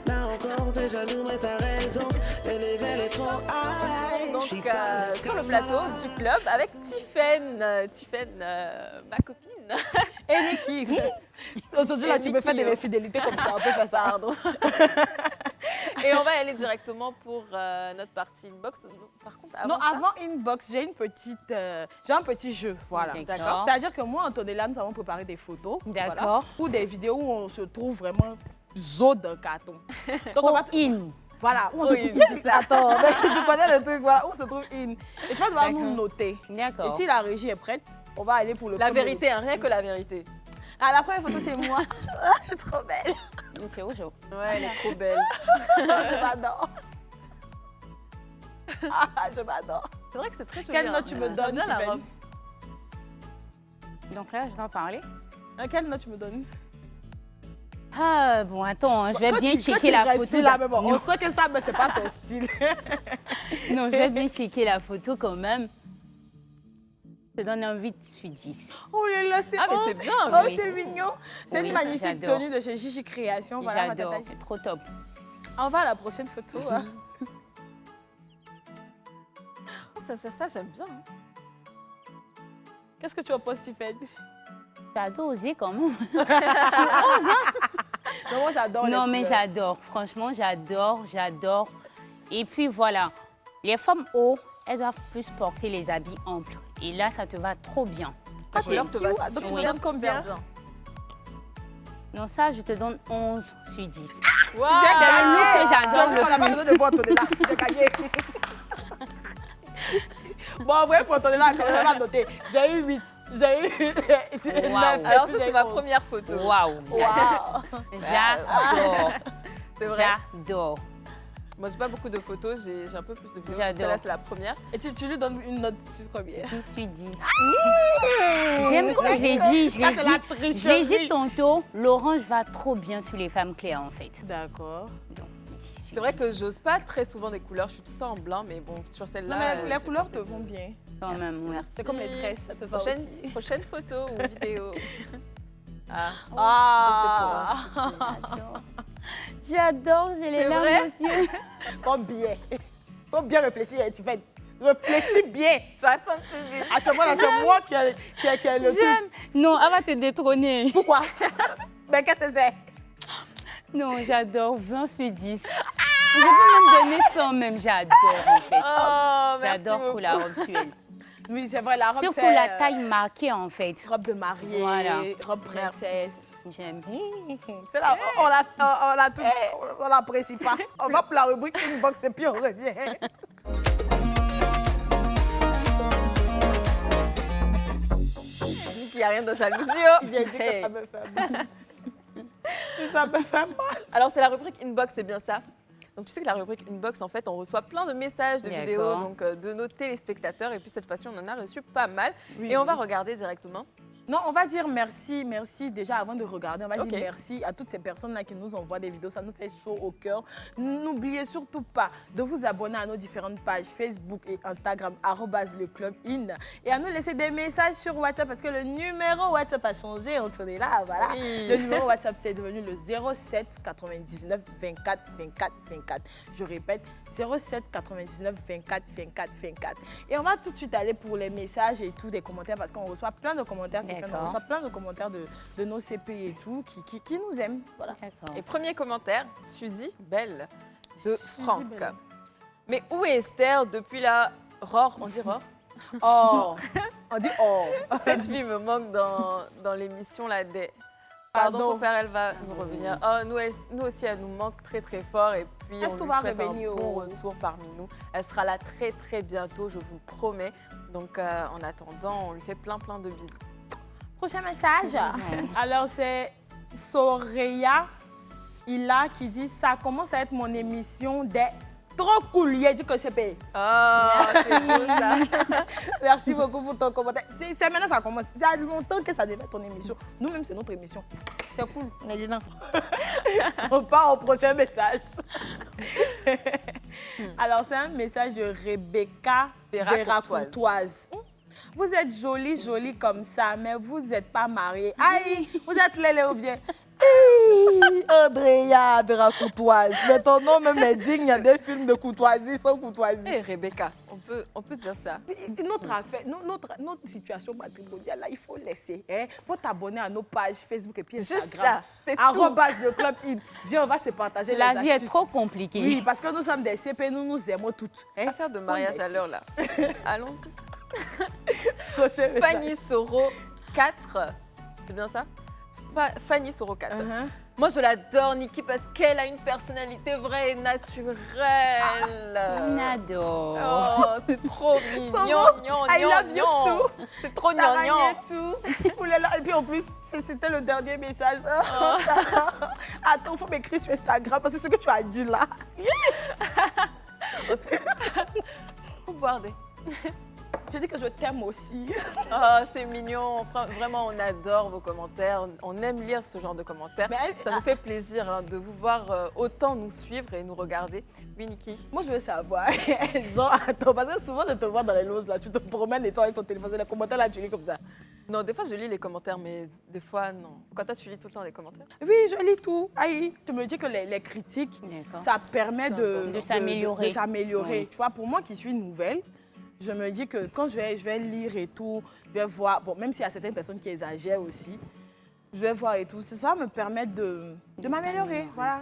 Là encore. encore des jaloux, mais t'as raison. Le level est trop high. Donc, sur le plateau du club avec Tiffaine. Tiffaine, ma copine. Et Niki. Aujourd'hui, là, tu peux faire de l'infidélité comme ça. On peut faire ça. Pardon. Et on va aller directement pour notre partie inbox. Par contre, avant inbox, j'ai un petit jeu. Voilà. D'accord. C'est-à-dire que moi, Antonella, nous avons préparé des photos. D'accord. Voilà, ou des vidéos où on se trouve vraiment zo dans le carton. Donc, Trop in. Voilà, où on Trop se trouve in. Attends, mais tu connais le truc, voilà, où on se trouve in. Et tu vas devoir nous noter. Et D'accord. si la régie est prête, on va aller pour le la premier. vérité, hein, rien que la vérité. Ah, la première photo, c'est moi. Je suis trop belle. Ok, bonjour. Ouais, elle est trop belle. Je m'adore. Ah, je m'adore. C'est vrai que c'est très joli. Quelle note tu me donnes, bien la Tiffaine? robe. Donc là, je dois parler. Quelle note tu me donnes? Ah, bon, attends, hein, je vais bien checker la photo. Là, mais bon, on sait que ça, mais c'est pas ton style. Non, je vais bien checker la photo quand même. Je te donne un 8 sur 10. Oh là là, c'est Ah, mais c'est bien. Oh, oui. c'est mignon. C'est Oui, une magnifique j'adore. tenue de chez Gigi Création. Voilà, J'adore, Matata. c'est trop top. On va à la prochaine photo. Hein. Ça j'aime bien. Hein. Qu'est-ce que tu en penses, Tiffaine? J'adore oser quand même. Non, moi, j'adore Non, les mais couleurs. j'adore. Franchement, j'adore. Et puis voilà, les femmes hauts, elles doivent plus porter les habits amples. Et là, ça te va trop bien. La couleur te va Donc, tu me Oui. donnes combien? Non, ça, je te donne 11 sur 10. Wow. C'est le look que j'adore On n'a pas le besoin de voir Antonella. J'ai gagné. Bon, en vrai, pour Antonella, quand même, on va noter. J'ai eu 8. J'ai eu 9. Wow. Alors ça, c'est ma première photo. plus. Waouh, j'adore. C'est vrai. J'adore. Moi, j'ai pas beaucoup de photos, j'ai un peu plus de vidéos. J'adore. Celle-là, c'est la première. Et tu lui donnes une note sur combien? 10 sur 10. J'aime comme je l'ai dit, je l'ai dit tantôt, l'orange va trop bien sur les femmes claires en fait. D'accord. Donc, 10 sur C'est vrai 10. que j'ose pas très souvent des couleurs. Je suis tout le temps en blanc, mais bon, sur Non, celle-là. mais les j'ai couleurs pas te fait. vont bien. Quand même, ouais. C'est comme les tresses, ça te va aussi. Prochaine photo ou vidéo. Ah. Ah, J'adore. J'adore, j'ai les C'est larmes vrai aux yeux. faut bien. Faut bien réfléchir, tu fais. Réfléchis bien. 70. Actuellement, là, c'est moi qui ai le truc. J'aime. Non, elle va te détrôner. Pourquoi? Mais qu'est-ce que c'est? Non, j'adore, 20 sur 10. Je peux même donner 100 même, j'adore en fait. Oh, merci J'adore beaucoup. pour la robe suelle. Oui, c'est vrai, la robe Surtout fait, la taille marquée en fait. robe de mariée, Voilà. robe princesse. J'aime. C'est là, on l'apprécie pas. On va pour la rubrique inbox et puis on revient. Je dis qu'il n'y a rien de jalousie. J'ai dit que ça me fait mal. Ça me fait mal. Alors, c'est la rubrique inbox, c'est bien ça. Donc, tu sais que la rubrique inbox, en fait, on reçoit plein de messages, de D'accord. vidéos donc, de nos téléspectateurs. Et puis, cette fois-ci, on en a reçu pas mal. Oui, et on oui. va regarder directement. Non, on va dire merci déjà avant de regarder. On va Ok. dire merci à toutes ces personnes-là qui nous envoient des vidéos. Ça nous fait chaud au cœur. N'oubliez surtout pas de vous abonner à nos différentes pages Facebook et Instagram, @leclubin. Et à nous laisser des messages sur WhatsApp parce que le numéro WhatsApp a changé. On est là, voilà. Oui. Le numéro WhatsApp, c'est devenu le 07 99 24 24 24. Je répète, 07 99 24 24 24. Et on va tout de suite aller pour les messages et tout, des commentaires parce qu'on reçoit plein de commentaires. On D'accord. reçoit plein de commentaires de nos CP et tout qui nous aiment. Voilà. D'accord. Et premier commentaire, Suzy Belle de Suzy Franck. Belle. Mais où est Esther depuis la Rore? On dit Rore? Oh, on dit oh. Cette fille me manque dans l'émission là des. Pardon, faut faire, elle va nous revenir. Oh, nous aussi, elle nous manque très très fort et puis Est-ce on qu'on lui va souhaite revenir un bon au- retour parmi nous. Elle sera là très très bientôt, je vous le promets. Donc en attendant, on lui fait plein de bisous. Prochain message. Alors, c'est Soraya Ila qui dit ça commence à être mon émission des trop cool. Il a dit que c'est payé. Oh, c'est beau ça. Merci beaucoup pour ton commentaire. C'est maintenant ça commence. Ça fait longtemps que ça devait être ton émission. Nous-mêmes, c'est notre émission. C'est cool. On est dedans. On part au prochain message. Alors, c'est un message de Rebecca Vera Courtoise. Vous êtes jolie comme ça, mais vous n'êtes pas mariée. Aïe, vous êtes lélé ou bien? Oui, Andrea Vera-Courtoise. Mais ton nom même est digne, il y a des films de courtoisie sans courtoisie. Hé, Rebecca, on peut dire ça. Notre affaire, notre situation matrimoniale, là, il faut laisser. Il faut t'abonner à nos pages Facebook et puis Instagram. Juste ça, c'est tout. Arrobas le club Id. Viens, on va se partager les La astuces. vie est trop compliquée. Oui, parce que nous sommes des CP, nous nous aimons toutes. Affaire de mariage à l'heure, là. Allons-y. Prochain message. Fanny Soro 4. C'est bien ça? Fanny Soro 4. Moi, je l'adore, Niki, parce qu'elle a une personnalité vraie et naturelle. On adore. Oh, c'est trop mignon. I love you too. C'est trop Sarah gnangnan. Yetou. Oulala, et puis en plus, c'était le dernier message. Attends, il faut m'écrire sur Instagram parce que ce que tu as dit là. Faut boire des. Je dis que je t'aime aussi. Oh, c'est mignon. Vraiment, on adore vos commentaires. On aime lire ce genre de commentaires. Ça nous fait plaisir hein, de vous voir autant nous suivre et nous regarder. Oui, Niki. Moi, je veux savoir. Genre, attends, parce que souvent de te voir dans les loges, là, tu te promènes et toi avec ton téléphone, les commentaires, là, tu lis comme ça. Non, des fois, je lis les commentaires, mais des fois, non. Quand toi, tu lis tout le temps les commentaires? Oui, je lis tout. Aïe, tu me dis que les critiques, ça permet de s'améliorer. De s'améliorer. Oui. Tu vois, pour moi qui suis nouvelle, je me dis que quand je vais lire et tout, je vais voir, bon, même s'il y a certaines personnes qui exagèrent aussi, je vais voir et tout. Ça va me permettre de m'améliorer. Voilà.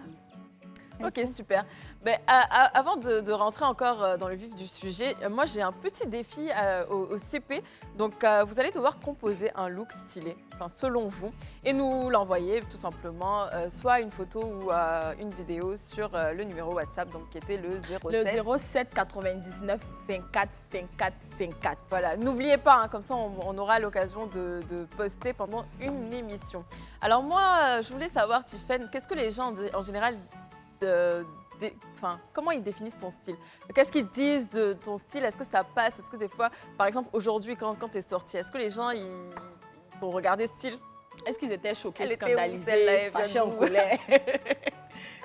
Ok, super. Mais, avant de rentrer encore dans le vif du sujet, moi j'ai un petit défi au CP. Donc vous allez devoir composer un look stylé, enfin, selon vous, et nous l'envoyer tout simplement, soit une photo ou une vidéo sur le numéro WhatsApp, donc qui était le 07. Le 07 99 24 24 24. Voilà, n'oubliez pas, hein, comme ça on aura l'occasion de poster pendant une émission. Alors moi, je voulais savoir, Tiffaine, qu'est-ce que les gens en général comment ils définissent ton style? Qu'est-ce qu'ils disent de ton style? Est-ce que ça passe? Est-ce que des fois, par exemple, aujourd'hui, quand tu es sortie, est-ce que les gens ils t'ont regardé style? Est-ce qu'ils étaient choqués, Elle était où, scandalisés, celle-là, fâchés en d'où? colère?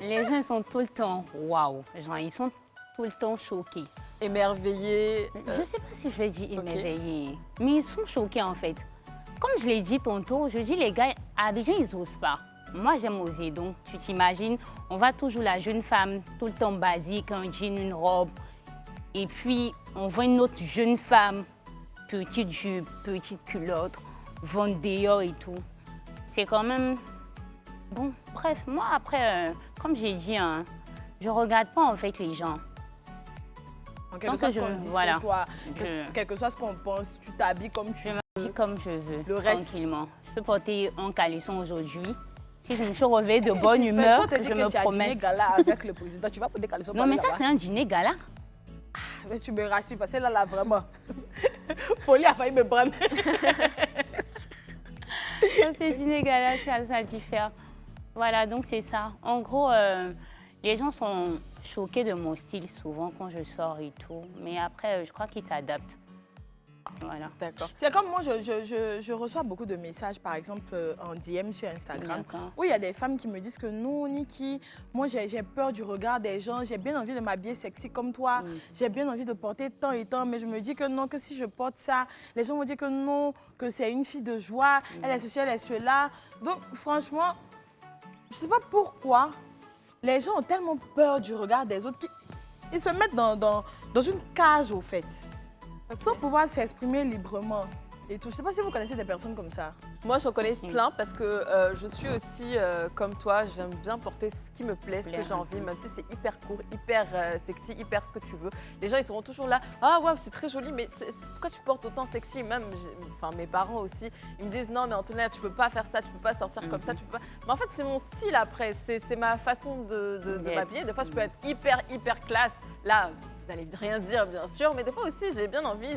Les gens sont tout le temps waouh. Genre, ils sont tout le temps choqués. Émerveillés. Je ne sais pas si je vais dire émerveillés, mais ils sont choqués en fait. Comme je l'ai dit tantôt, je dis les gars, à Abidjan, ils n'osent pas. Moi, j'aime oser. Donc, tu t'imagines, on va toujours la jeune femme, tout le temps basique, un jean, une robe. Et puis, on voit une autre jeune femme, petite jupe, petite culotte, vendéo et tout. C'est quand même... Bon, bref, moi, après, comme j'ai dit, hein, je ne regarde pas en fait les gens. En quelque sorte, ce qu'on dit sur toi, quel que soit ce qu'on pense, tu t'habilles comme tu veux. Je m'habille comme je veux, le reste, tranquillement. Je peux porter un caleçon aujourd'hui. Si je me suis réveillée de bonne humeur, je me promène. Tu as gala avec le président, tu vas porter caleçon. Non, mais ça, c'est un dîner gala. Mais tu me rassures, parce que là, vraiment, Folie a failli me prendre. C'est dîner gala, ça diffère. Voilà, donc c'est ça. En gros, les gens sont choqués de mon style souvent quand je sors et tout. Mais après, je crois qu'ils s'adaptent. Voilà. D'accord. C'est comme moi, je reçois beaucoup de messages, par exemple, en DM sur Instagram, où il y a des femmes qui me disent que non, Niki, moi j'ai peur du regard des gens, j'ai bien envie de m'habiller sexy comme toi, j'ai bien envie de porter tant et tant, mais je me dis que non, que si je porte ça, les gens vont dire que non, que c'est une fille de joie, elle est ceci, elle est cela. Donc franchement, je ne sais pas pourquoi les gens ont tellement peur du regard des autres qu'ils se mettent dans une cage, au fait. Sans pouvoir s'exprimer librement et tout. Je ne sais pas si vous connaissez des personnes comme ça. Moi, j'en connais plein parce que je suis aussi comme toi. J'aime bien porter ce qui me plaît, ce que j'ai envie, même si c'est hyper court, hyper sexy, hyper ce que tu veux. Les gens, ils seront toujours là. Ah, waouh, c'est très joli, mais pourquoi tu portes autant sexy? Même, mes parents aussi, ils me disent non, mais Antoinette, tu peux pas faire ça, tu peux pas sortir comme ça, tu peux pas. Mais en fait, c'est mon style après. C'est ma façon de m'habiller. Des fois, je peux être hyper classe. Là, vous n'allez rien dire, bien sûr, mais des fois aussi, j'ai bien envie.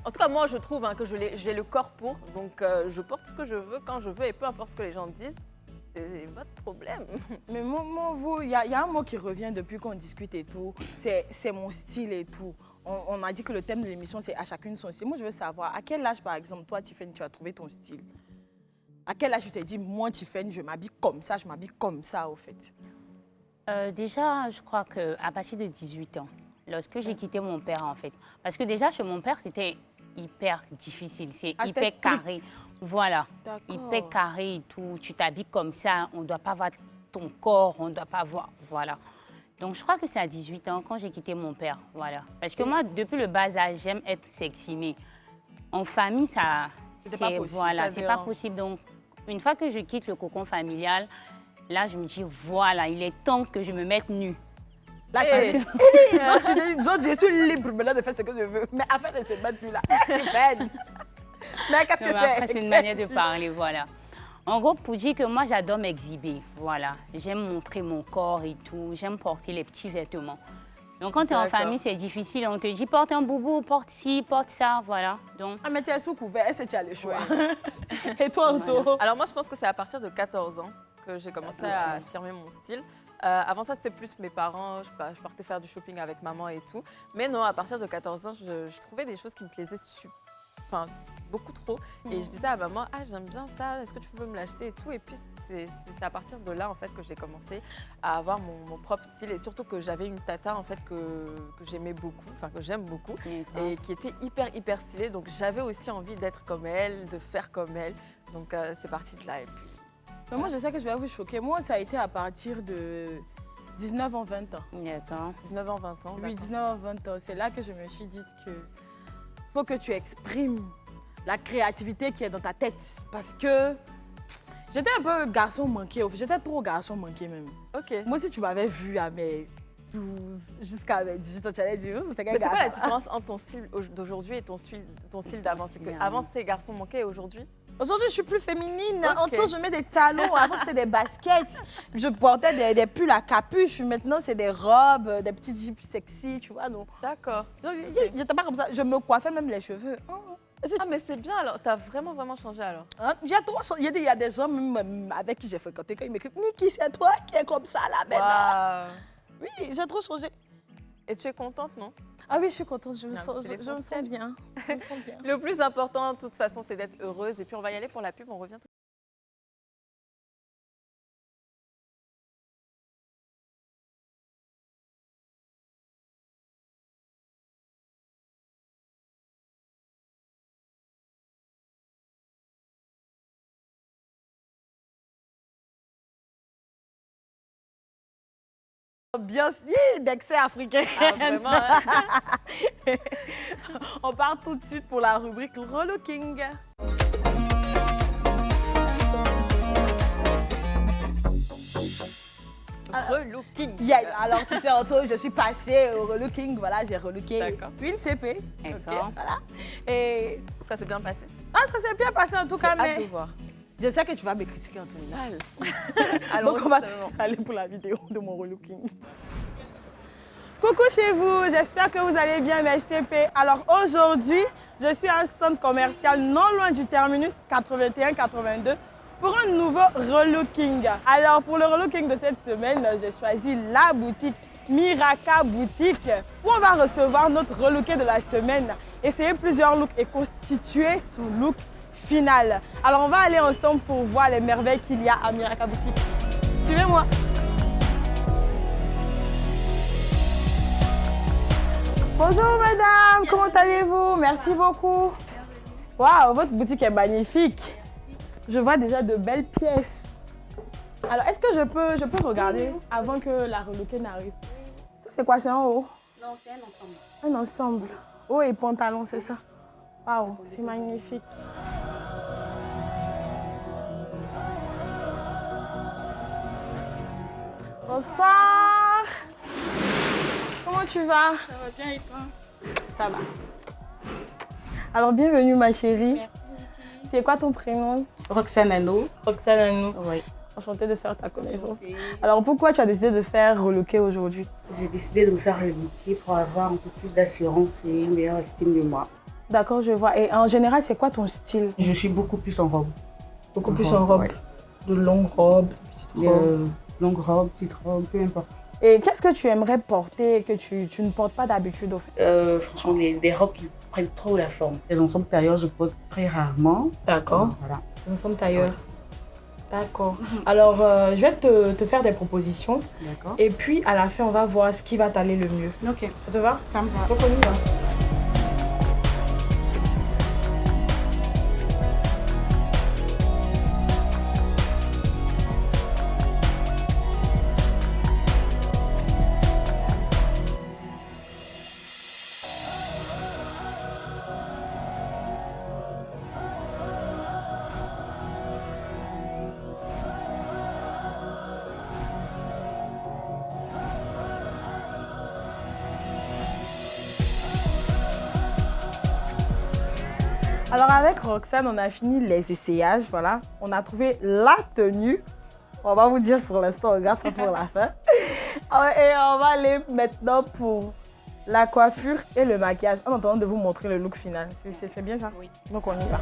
En tout cas, moi, je trouve que j'ai le corps pour. Donc, je porte ce que je veux, quand je veux, et peu importe ce que les gens disent, c'est votre problème. Mais il y a un mot qui revient depuis qu'on discute et tout. C'est mon style et tout. On a dit que le thème de l'émission, c'est à chacune son style. Moi, je veux savoir, à quel âge, par exemple, toi, Tiffaine, tu as trouvé ton style? À quel âge tu t'es dit, moi, Tiffaine, je m'habille comme ça, au fait? Déjà, je crois qu'à partir de 18 ans, lorsque j'ai quitté mon père, en fait. Parce que déjà, chez mon père, c'était hyper difficile. C'est Ah, c'était hyper strict. carré. Voilà. D'accord. Hyper carré et tout. Tu t'habilles comme ça, on ne doit pas voir ton corps, on ne doit pas voir. Voilà. Donc, je crois que c'est à 18 ans quand j'ai quitté mon père. Voilà. Parce que moi, depuis le bas âge, j'aime être sexy. Mais en famille, ça. C'est pas possible, Voilà, ça c'est pas dérange. possible. Donc, une fois que je quitte le cocon familial, là, je me dis, voilà, il est temps que je me mette nue. Là, donc, je suis libre maintenant de faire ce que je veux. Mais afin de se mettre plus là, c'est peine. Mais qu'est-ce Non, que mais après, c'est une manière de parler, voilà. En gros, pour dire que moi, j'adore m'exhiber, voilà. J'aime montrer mon corps et tout. J'aime porter les petits vêtements. Donc, quand tu es en famille, c'est difficile. On te dit, porte un boubou, porte ci, porte ça, voilà. Donc, Ah, mais tu es sous couvert, est-ce que tu as le choix? Et toi, Anto? Alors moi, je pense que c'est à partir de 14 ans que j'ai commencé à affirmer mon style. Avant ça, c'était plus mes parents, je partais faire du shopping avec maman et tout. Mais non, à partir de 14 ans, je trouvais des choses qui me plaisaient beaucoup trop. Et je disais à maman, ah, j'aime bien ça, est-ce que tu peux me l'acheter et tout. Et puis, c'est à partir de là, en fait, que j'ai commencé à avoir mon propre style. Et surtout que j'avais une tata, en fait, que j'aimais beaucoup, enfin, que j'aime beaucoup. Et qui était hyper stylée. Donc, j'avais aussi envie d'être comme elle, de faire comme elle. Donc, c'est parti de là. Et puis... Mais moi, je sais que je vais vous choquer. Moi, ça a été à partir de 19 ans, 20 ans. d'accord. 19 ans, 20 ans. Oui, d'accord. 19 ans, 20 ans. C'est là que je me suis dit que faut que tu exprimes la créativité qui est dans ta tête. Parce que j'étais un peu garçon manqué. J'étais trop garçon manqué même. Ok. Moi, si tu m'avais vu à mes 12 jusqu'à mes 18 ans, tu allais dire, c'est Mais quel c'est quoi la garçon? différence entre ton style d'aujourd'hui et ton style d'avant? C'est qu'avant, c'était garçon manqué et aujourd'hui? Aujourd'hui, je suis plus féminine. Ok. En dessous, je mets des talons. Avant, c'était des baskets. Je portais des pulls à capuche. Maintenant, c'est des robes, des petites jupes sexy, tu vois. Donc, D'accord. j'étais pas comme ça. Je me coiffais même les cheveux. Ah, mais c'est bien alors. T'as vraiment changé alors. J'ai trop changé. Il y a des gens même avec qui j'ai fréquenté quand ils m'écrivent Niki, c'est toi qui es comme ça là maintenant. Waouh. Oui, j'ai trop changé. Et tu es contente, non? Ah oui, je suis contente. Je me Non, sens c'est je me sens bien. Je me sens bien. Le plus important, de toute façon, c'est d'être heureuse. Et puis, on va y aller pour la pub. On revient tout de suite. Bien sûr, d'excès africain. Ah, vraiment, hein? On part tout de suite pour la rubrique relooking. Relooking. Yeah. Alors, tu sais, Anto, je suis passée au relooking. Voilà, j'ai relooké D'accord. une CP. D'accord. Voilà. Et Ça s'est bien passé. ça s'est bien passé en tout J'ai cas, hâte mais de voir. je sais que tu vas me critiquer, Antonina. Allons, Donc, on va justement. tous aller pour la vidéo de mon relooking. Coucou chez vous, j'espère que vous allez bien, mes CP. Alors aujourd'hui, je suis à un centre commercial non loin du terminus 81-82 pour un nouveau relooking. Alors pour le relooking de cette semaine, j'ai choisi la boutique Miraka Boutique où on va recevoir notre relooké de la semaine, essayer plusieurs looks et constituer son look final. Alors on va aller ensemble pour voir les merveilles qu'il y a à Miraka Boutique. Suivez-moi. Bonjour madame, comment allez-vous? Merci beaucoup. Waouh, votre boutique est magnifique. Je vois déjà de belles pièces. Alors, est-ce que je peux regarder avant que la relooké n'arrive? Ça, c'est quoi? C'est en haut? Non, c'est un ensemble. Un ensemble. Haut et pantalon, c'est ça? Waouh, c'est magnifique. Bonsoir. Comment tu vas? Ça va bien et toi? Ça va. Alors, bienvenue ma chérie. Merci. C'est quoi ton prénom? Roxane Ano. Roxane Anou. Oui. Enchantée de faire ta connaissance. Alors, pourquoi tu as décidé de faire relooker aujourd'hui? J'ai décidé de me faire relooker pour avoir un peu plus d'assurance et une meilleure estime de moi. D'accord, je vois. Et en général, c'est quoi ton style? Je suis beaucoup plus en robe. Beaucoup plus en robe. Ouais. De longues robes, petites robes. Longue robe, petite robe, peu importe. Et qu'est-ce que tu aimerais porter que tu ne portes pas d'habitude au fait? Franchement, des robes qui prennent trop la forme. Les ensembles tailleurs, je porte très rarement. D'accord. Voilà. Nous sommes tailleurs. D'accord. Alors, je vais te faire des propositions. D'accord. Et puis, à la fin, on va voir ce qui va t'aller le mieux. Ok. Ça te va? Ça me va. Donc, on y va. Alors avec Roxane, on a fini les essayages, voilà. On a trouvé la tenue. On va vous dire pour l'instant, on garde ça pour la fin. Et on va aller maintenant pour la coiffure et le maquillage, en attendant de vous montrer le look final. C'est bien ça? Oui. Donc on y va.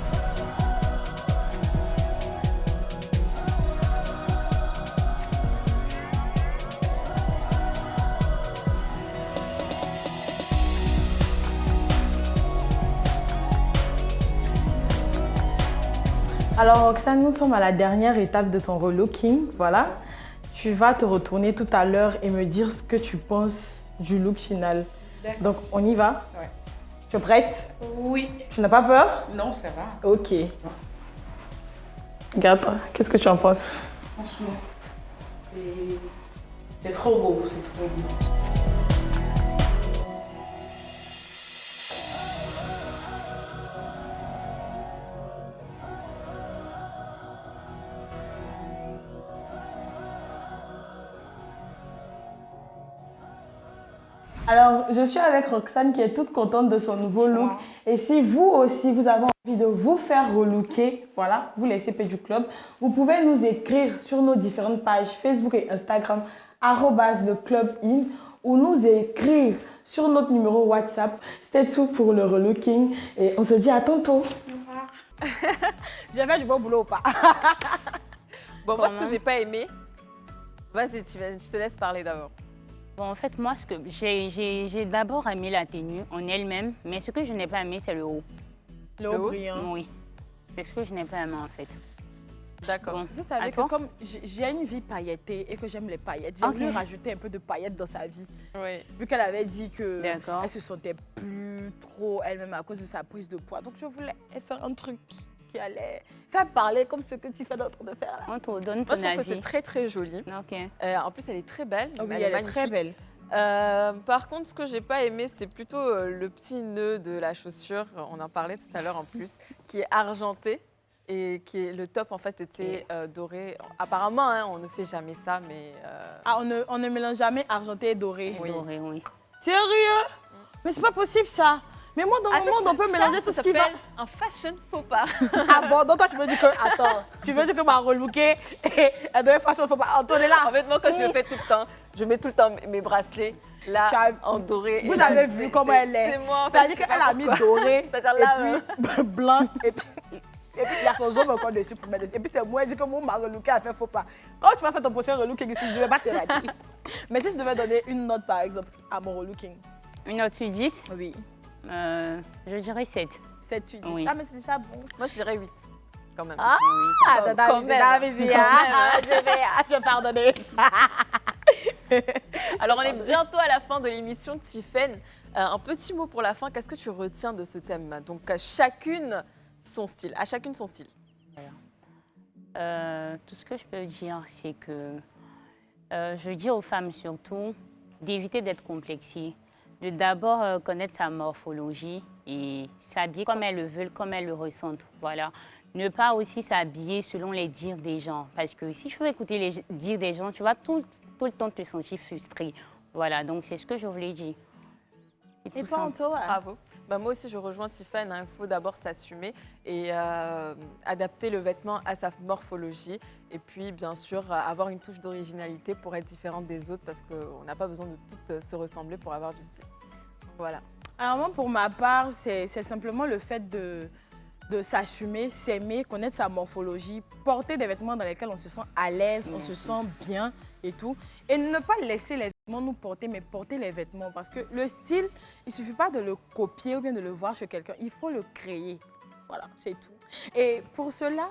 Alors Roxane, nous sommes à la dernière étape de ton relooking, voilà. Tu vas te retourner tout à l'heure et me dire ce que tu penses du look final. Donc on y va? Ouais. Tu es prête? Oui. Tu n'as pas peur? Non, ça va. Ok. Regarde-toi, qu'est-ce que tu en penses? Franchement, c'est trop beau, c'est trop beau. Alors, je suis avec Roxane qui est toute contente de son nouveau look. Et si vous aussi, vous avez envie de vous faire relooker, voilà, vous les CP du club, vous pouvez nous écrire sur nos différentes pages Facebook et Instagram, @leclubin, ou nous écrire sur notre numéro WhatsApp. C'était tout pour le relooking et on se dit à tantôt. J'ai fait du bon boulot ou pas? Bon, moi, ce que j'ai pas aimé, vas-y, je te laisse parler d'abord. Bon, en fait, moi, j'ai d'abord aimé la tenue en elle-même, mais ce que je n'ai pas aimé, c'est le haut. Le haut brillant. Oui, c'est ce que je n'ai pas aimé, en fait. D'accord. Bon. Vous savez que comme j'ai une vie pailletée et que j'aime les paillettes, j'ai voulu rajouter un peu de paillettes dans sa vie. Oui. Vu qu'elle avait dit qu'elle se sentait plus trop elle-même à cause de sa prise de poids. Donc je voulais faire un truc qui allait faire parler comme ce que tu fais en train de faire là. On te donne ton Moi, je trouve que avis. c'est très très joli. Ok. En plus, elle est très belle. Oh oui, elle est elle est très magnifique. belle. Par contre, ce que j'ai pas aimé, c'est plutôt le petit nœud de la chaussure. On en parlait tout à l'heure en plus, qui est argenté et qui est le top en fait était doré. Apparemment, hein, on ne fait jamais ça, mais Ah, on ne mélange jamais argenté et doré. Oui. Doré, oui. Sérieux? Mais c'est pas possible ça. Mais moi, dans mon monde, on peut mélanger tout ce qui va. Ça s'appelle un fashion faux pas. Ah bon, donc toi, tu veux dire que... Attends, tu veux dire que ma relooké et elle devait fashion faut pas. Antoine est là. En fait, moi, quand je le fais tout le temps, je mets tout le temps mes bracelets là, en doré. Vous avez vu comment elle est. C'est moi. C'est-à-dire qu'elle a mis doré, C'est-à-dire et là, puis blanc, et puis il y a son jaune encore dessus pour mettre dessus. Et puis c'est moi, elle dit que mon ma relooké a fait faux pas. Quand tu vas faire ton prochain relooking ici, je vais pas te rater. Mais si je devais donner une note, par exemple, à mon relooking. Une note sur 10? Oui. Je dirais 7. 7 sur 10. Oui. Ah, mais c'est déjà bon. Moi, je dirais 8, quand même. Ah, quand même. Je vais pardonner. Alors, on est bientôt à la fin de l'émission, Tiffaine. Un petit mot pour la fin. Qu'est-ce que tu retiens de ce thème? Donc, à chacune son style. À chacune son style. Tout ce que je peux dire, c'est que je dis aux femmes surtout d'éviter d'être complexées, de d'abord connaître sa morphologie et s'habiller comme elles le veulent, comme elles le ressentent. Voilà. Ne pas aussi s'habiller selon les dires des gens. Parce que si tu veux écouter les dires des gens, tu vas tout le temps te sentir frustré. Voilà, donc c'est ce que je voulais dire. Et toi, Anto? Bravo. Bah, moi aussi, je rejoins Tiffany. Il faut d'abord s'assumer et adapter le vêtement à sa morphologie. Et puis, bien sûr, avoir une touche d'originalité pour être différente des autres parce qu'on n'a pas besoin de toutes se ressembler pour avoir du style. Voilà. Alors moi, pour ma part, c'est simplement le fait de s'assumer, s'aimer, connaître sa morphologie, porter des vêtements dans lesquels on se sent à l'aise, on se sent bien et tout. Et ne pas laisser les vêtements nous porter, mais porter les vêtements. Parce que le style, il ne suffit pas de le copier ou bien de le voir chez quelqu'un, il faut le créer. Voilà, c'est tout. Et pour cela,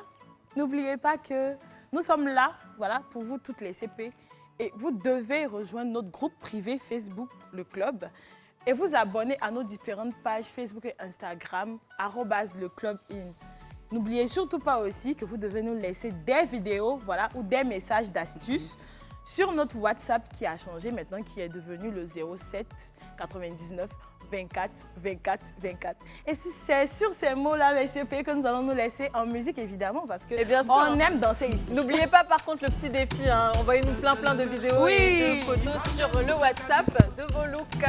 n'oubliez pas que nous sommes là, voilà, pour vous toutes les CP. Et vous devez rejoindre notre groupe privé Facebook, le club. Et vous abonner à nos différentes pages Facebook et Instagram, @leclubin. N'oubliez surtout pas aussi que vous devez nous laisser des vidéos, voilà, ou des messages d'astuces sur notre WhatsApp qui a changé maintenant, qui est devenu le 07 99 24 24 24. Et c'est sur ces mots-là, mes CP, que nous allons nous laisser en musique, évidemment, parce que on aime danser ici. N'oubliez pas, par contre, le petit défi. Hein. Envoyez-nous plein de vidéos et de photos sur le WhatsApp de vos looks.